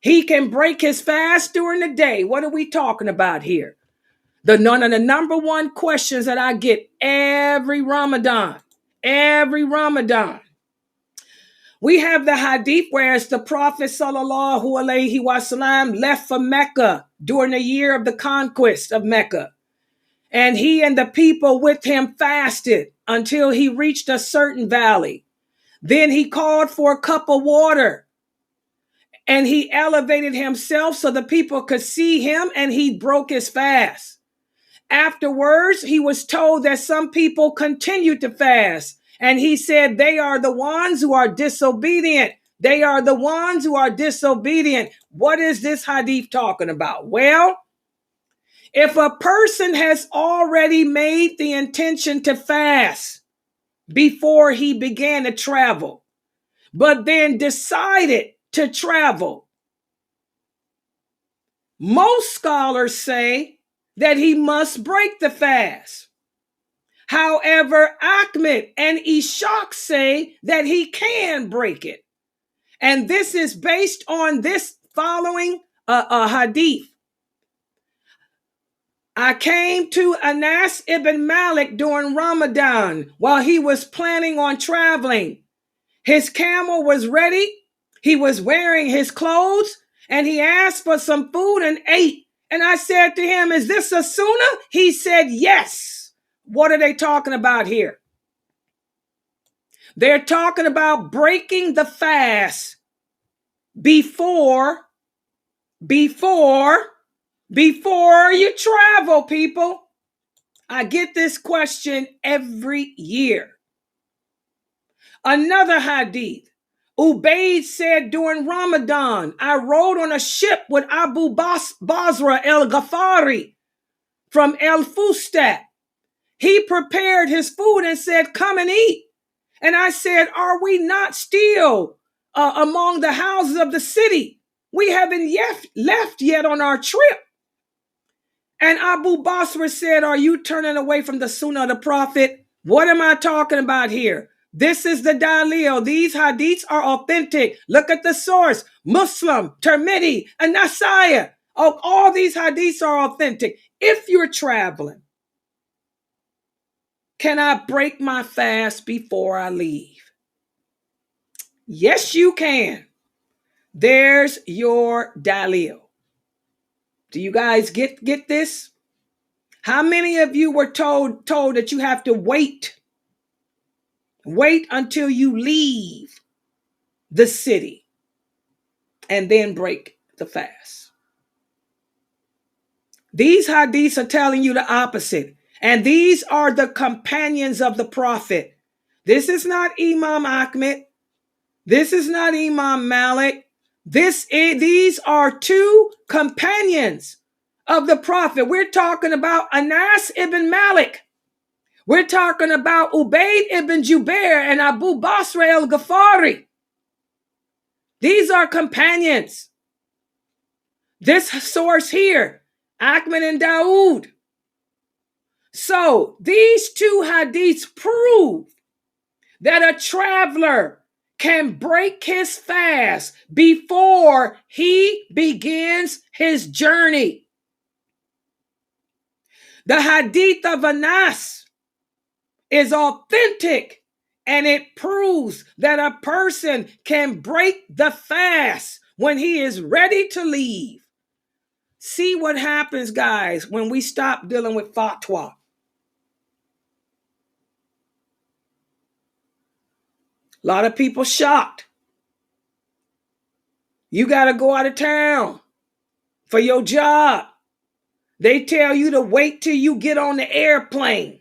he can break his fast during the day. What are we talking about here? The number one questions that I get every Ramadan. We have the hadith where it's the Prophet sallallahu alaihi wasallam left for Mecca during the year of the conquest of Mecca. And he and the people with him fasted until he reached a certain valley. Then he called for a cup of water, and he elevated himself so the people could see him, and he broke his fast. Afterwards, he was told that some people continued to fast, and he said, they are the ones who are disobedient. They are the ones who are disobedient. What is this hadith talking about? Well, if a person has already made the intention to fast before he began to travel, but then decided to travel, most scholars say that he must break the fast. However, Ahmed and Ishaq say that he can break it. And this is based on this following a hadith. I came to Anas ibn Malik during Ramadan while he was planning on traveling. His camel was ready. He was wearing his clothes, and he asked for some food and ate. And I said to him, is this a sunnah? He said, yes. What are they talking about here? They're talking about breaking the fast before you travel, people. I get this question every year. Another hadith. Ubayd said during Ramadan, I rode on a ship with Abu Basra el-Ghafari from El-Fustat. He prepared his food and said, come and eat. And I said, are we not still among the houses of the city? We haven't left yet on our trip. And Abu Basra said, are you turning away from the sunnah of the Prophet? What am I talking about here? This is the dalil. These hadiths are authentic. Look at the source. Muslim, Tirmidhi, and Nasai. Oh, all these hadiths are authentic. If you're traveling, can I break my fast before I leave? Yes, you can. There's your dalil. Do you guys get this? How many of you were told that you have to wait until you leave the city and then break the fast? These hadiths are telling you the opposite. And these are the companions of the Prophet. This is not Imam Ahmed. This is not Imam Malik. These are two companions of the Prophet. We're talking about Anas ibn Malik. We're talking about Ubayd ibn Jubair and Abu Basra el-Ghafari. These are companions. This source here, Ahmed and Dawood. So these two hadiths prove that a traveler can break his fast before he begins his journey. The hadith of Anas is authentic, and it proves that a person can break the fast when he is ready to leave. See what happens, guys, when we stop dealing with fatwa. A lot of people shocked. You got to go out of town for your job. They tell you to wait till you get on the airplane.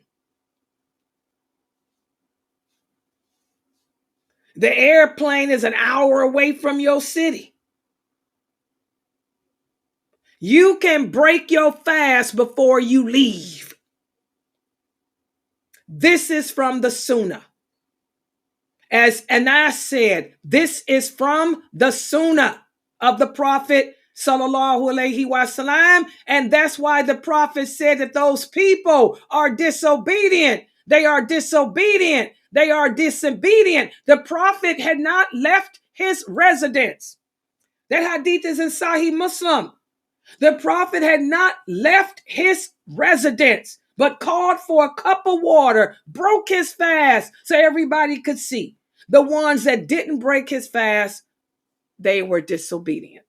The airplane is an hour away from your city. You can break your fast before you leave. This is from the Sunnah. As Anas said, this is from the Sunnah of the Prophet sallallahu alaihi wasallam, and that's why the Prophet said that those people are disobedient. They are disobedient. They are disobedient. The Prophet had not left his residence. That hadith is in Sahih Muslim. The Prophet had not left his residence, but called for a cup of water, broke his fast so everybody could see. The ones that didn't break his fast, they were disobedient.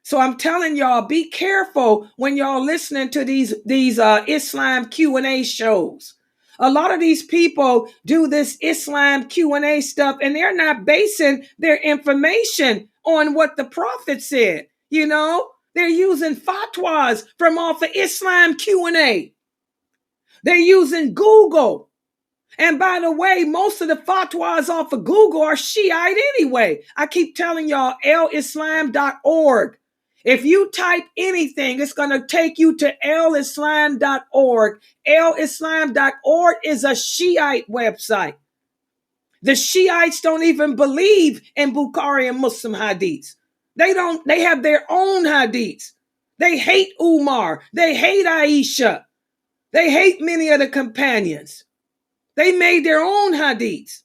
So I'm telling y'all, be careful when y'all listening to these Islam Q&A shows. A lot of these people do this Islam Q&A stuff, and they're not basing their information on what the Prophet said. You know, they're using fatwas from off of Islam Q&A. They're using Google. And by the way, most of the fatwas off of Google are Shiite anyway. I keep telling y'all, elislam.org. If you type anything, it's going to take you to elislam.org. Elislam.org is a Shiite website. The Shiites don't even believe in Bukhari and Muslim hadiths. They have their own hadiths. They hate Umar. They hate Aisha. They hate many of the companions. They made their own hadiths.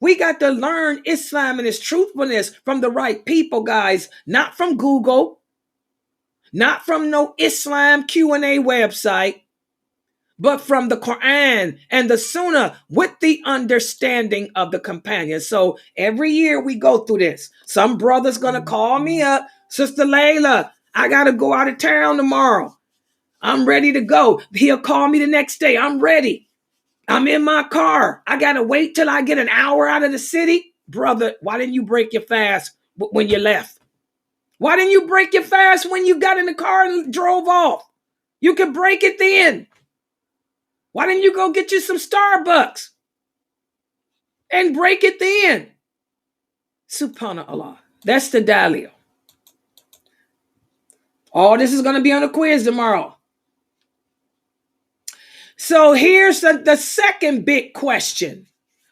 We got to learn Islam and its truthfulness from the right people, guys, not from Google, not from no Islam Q&A website, but from the Quran and the Sunnah with the understanding of the companions. So every year we go through this. Some brother's going to call me up, Sister Layla, I got to go out of town tomorrow. I'm ready to go. He'll call me the next day. I'm ready. I'm in my car. I got to wait till I get an hour out of the city. Brother, why didn't you break your fast when you left? Why didn't you break your fast when you got in the car and drove off? You could break it then. Why didn't you go get you some Starbucks and break it then? Subhanallah. That's the Dalil. All this is going to be on a quiz tomorrow. So here's the second big question.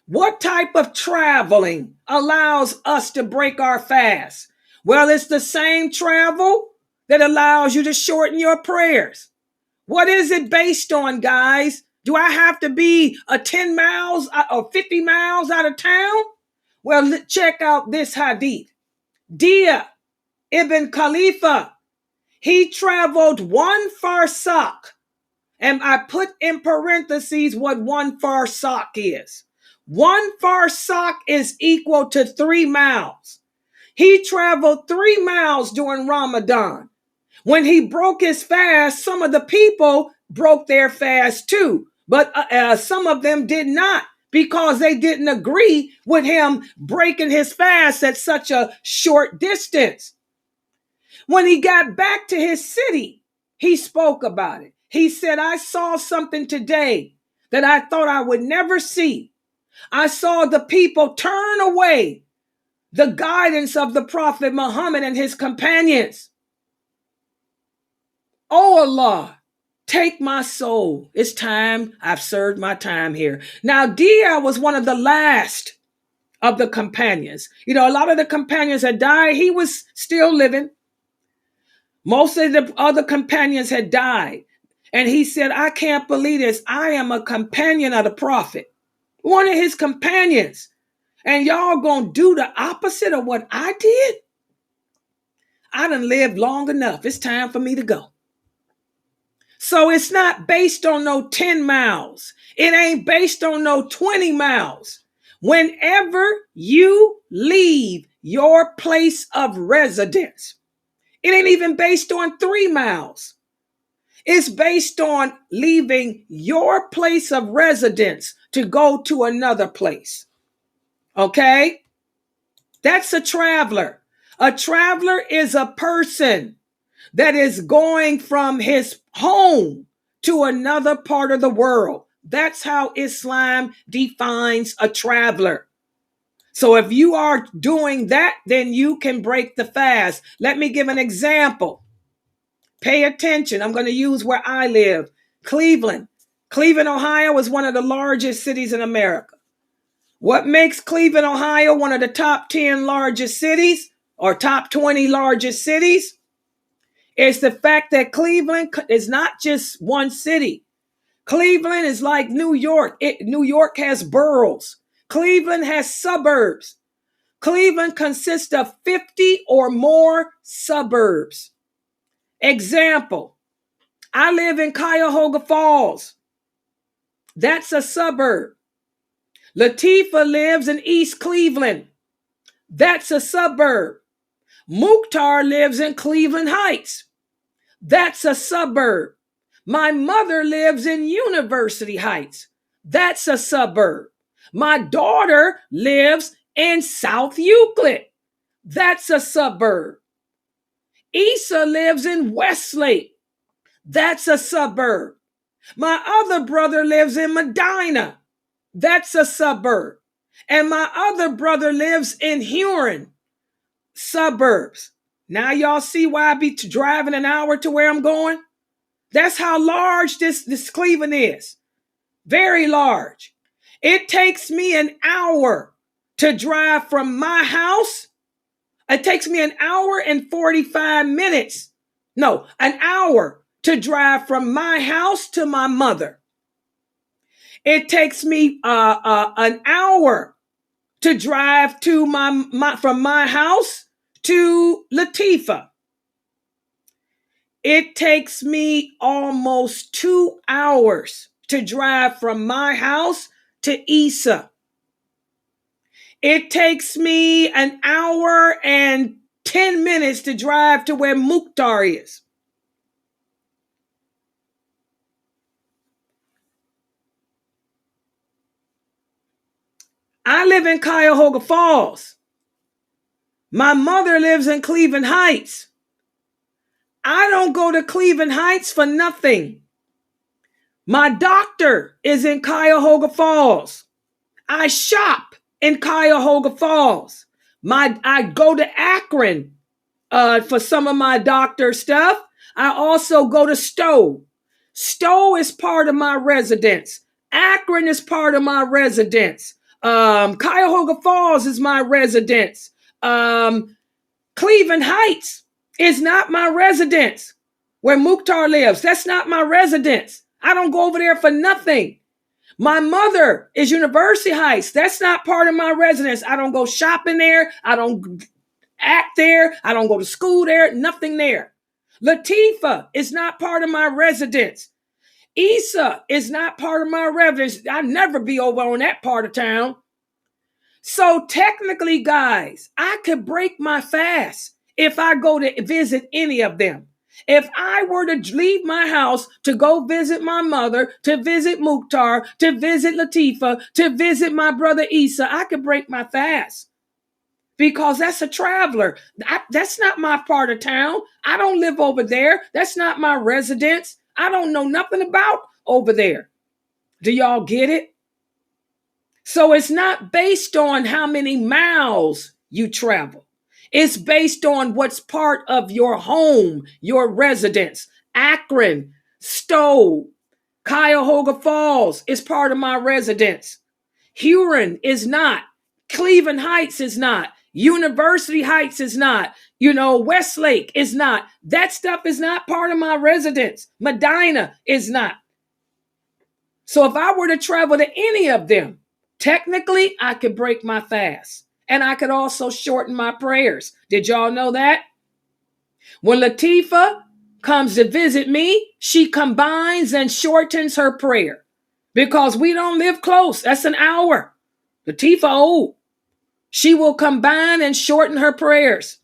What type of traveling allows us to break our fast? Well, it's the same travel that allows you to shorten your prayers. What is it based on, guys? Do I have to be 10 miles or 50 miles out of town? Well, check out this hadith. Dia ibn Khalifa, he traveled 1 farsakh. And I put in parentheses what 1 farsakh is. 1 farsakh is equal to 3 miles. He traveled 3 miles during Ramadan. When he broke his fast, some of the people broke their fast too. But some of them did not, because they didn't agree with him breaking his fast at such a short distance. When he got back to his city, he spoke about it. He said, I saw something today that I thought I would never see. I saw the people turn away the guidance of the Prophet Muhammad and his companions. Oh Allah, take my soul. It's time. I've served my time here. Now, Dia was one of the last of the companions. You know, a lot of the companions had died. He was still living. Most of the other companions had died. And he said, I can't believe this. I am a companion of the prophet, one of his companions. And y'all gonna do the opposite of what I did? I done lived long enough. It's time for me to go. So it's not based on no 10 miles. It ain't based on no 20 miles. Whenever you leave your place of residence, it ain't even based on 3 miles. It's based on leaving your place of residence to go to another place. Okay? That's a traveler. A traveler is a person that is going from his home to another part of the world. That's how Islam defines a traveler. So if you are doing that, then you can break the fast. Let me give an example. Pay attention. I'm going to use where I live. Cleveland. Cleveland, Ohio is one of the largest cities in America. What makes Cleveland, Ohio one of the top 10 largest cities or top 20 largest cities is the fact that Cleveland is not just one city. Cleveland is like New York. New York has boroughs. Cleveland has suburbs. Cleveland consists of 50 or more suburbs. Example, I live in Cuyahoga Falls. That's a suburb. Latifah lives in East Cleveland. That's a suburb. Mukhtar lives in Cleveland Heights. That's a suburb. My mother lives in University Heights. That's a suburb. My daughter lives in South Euclid. That's a suburb. Issa lives in Westlake. That's a suburb. My other brother lives in Medina. That's a suburb. And my other brother lives in Huron. Suburbs. Now y'all see why I be driving an hour to where I'm going? That's how large this Cleveland is. Very large. It takes me an hour to drive from my house. It takes me an hour and 45 minutes. No, an hour to drive from my house to my mother. It takes me an hour to drive to from my house to Latifah. It takes me almost 2 hours to drive from my house to Issa. It takes me an hour and 10 minutes to drive to where Mukhtar is. I live in Cuyahoga Falls. My mother lives in Cleveland Heights. I don't go to Cleveland Heights for nothing. My doctor is in Cuyahoga Falls. I shop in Cuyahoga Falls. I go to Akron for some of my doctor stuff. I also go to Stowe. Stowe is part of my residence. Akron is part of my residence. Cuyahoga Falls is my residence. Cleveland Heights is not my residence. Where Mukhtar lives, that's not my residence. I don't go over there for nothing. My mother is University Heights. That's not part of my residence. I don't go shopping there. I don't act there. I don't go to school there. Nothing there. Latifah is not part of my residence. Issa is not part of my residence. I never be over on that part of town. So technically, guys, I could break my fast if I go to visit any of them. If I were to leave my house to go visit my mother, to visit Mukhtar, to visit Latifah, to visit my brother Issa, I could break my fast because that's a traveler. That's not my part of town. I don't live over there. That's not my residence. I don't know nothing about over there. Do y'all get it? So it's not based on how many miles you travel. It's based on what's part of your home, your residence. Akron, Stowe, Cuyahoga Falls is part of my residence. Huron is not. Cleveland Heights is not. University Heights is not. Westlake is not. That stuff is not part of my residence. Medina is not. So if I were to travel to any of them, technically I could break my fast. And I could also shorten my prayers. Did y'all know that? When Latifah comes to visit me, she combines and shortens her prayer. Because we don't live close. That's an hour. Latifah old. She will combine and shorten her prayers.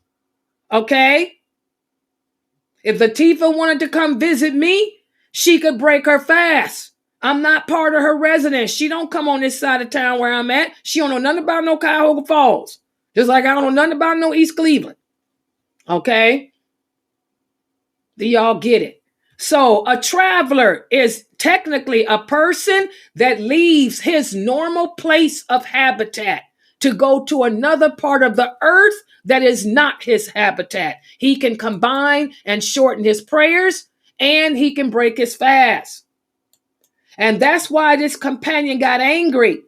Okay? If Latifah wanted to come visit me, she could break her fast. I'm not part of her residence. She don't come on this side of town where I'm at. She don't know nothing about no Cuyahoga Falls. Just like I don't know nothing about no East Cleveland. Okay? Do y'all get it? So a traveler is technically a person that leaves his normal place of habitat to go to another part of the earth that is not his habitat. He can combine and shorten his prayers, and he can break his fast. And that's why this companion got angry.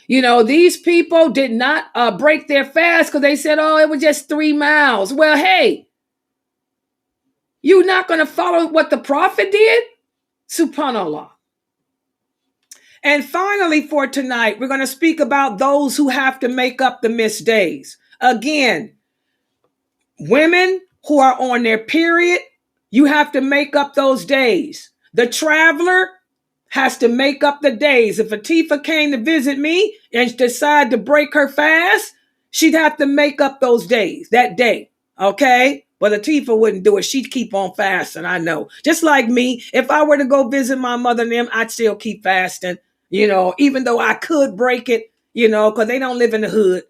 These people did not break their fast because they said, oh, it was just 3 miles. Well, hey, you're not going to follow what the prophet did? Subhanallah. And finally, for tonight, we're going to speak about those who have to make up the missed days. Again, women who are on their period, you have to make up those days. The traveler has to make up the days. If Latifah came to visit me and decided to break her fast, she'd have to make up those days, that day. Okay? But Latifah wouldn't do it. She'd keep on fasting, I know. Just like me, if I were to go visit my mother and them, I'd still keep fasting, even though I could break it, because they don't live in the hood.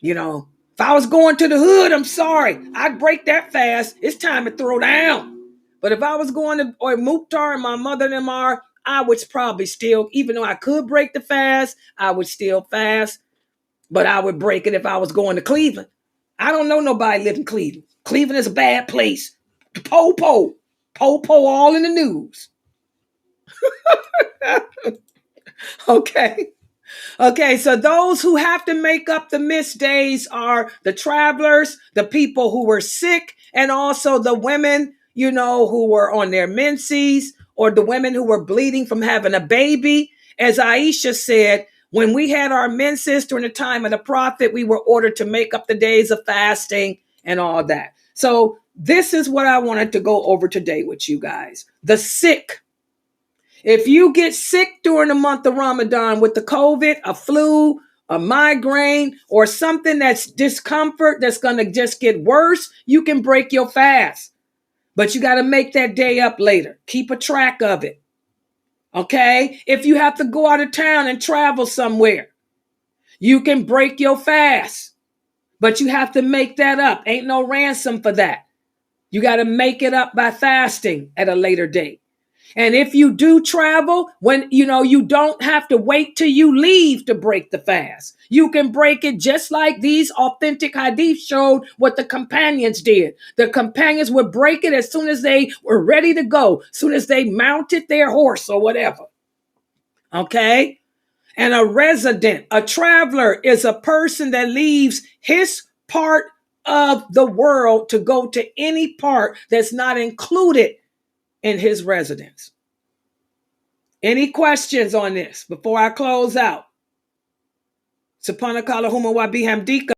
If I was going to the hood, I'm sorry, I'd break that fast. It's time to throw down. But if I was going to Mukhtar and my mother and them are, I would probably still, even though I could break the fast, I would still fast. But I would break it if I was going to Cleveland. I don't know nobody live in Cleveland. Cleveland is a bad place. Po all in the news. Okay, so those who have to make up the missed days are the travelers, the people who were sick, and also the women, who were on their menses, or the women who were bleeding from having a baby. As Aisha said, when we had our menses during the time of the prophet, we were ordered to make up the days of fasting and all that. So this is what I wanted to go over today with you guys. The sick. If you get sick during the month of Ramadan with the COVID, a flu, a migraine, or something that's discomfort that's going to just get worse, you can break your fast. But you got to make that day up later. Keep a track of it. Okay? If you have to go out of town and travel somewhere, you can break your fast. But you have to make that up. Ain't no ransom for that. You got to make it up by fasting at a later date. And if you do travel, when you don't have to wait till you leave to break the fast. You can break it just like these authentic hadiths showed what the companions did. The companions would break it as soon as they were ready to go, as soon as they mounted their horse or whatever. Okay? And a resident, a traveler, is a person that leaves his part of the world to go to any part that's not included in his residence. Any questions on this before I close out? Subhanakallahumma wa bihamdika.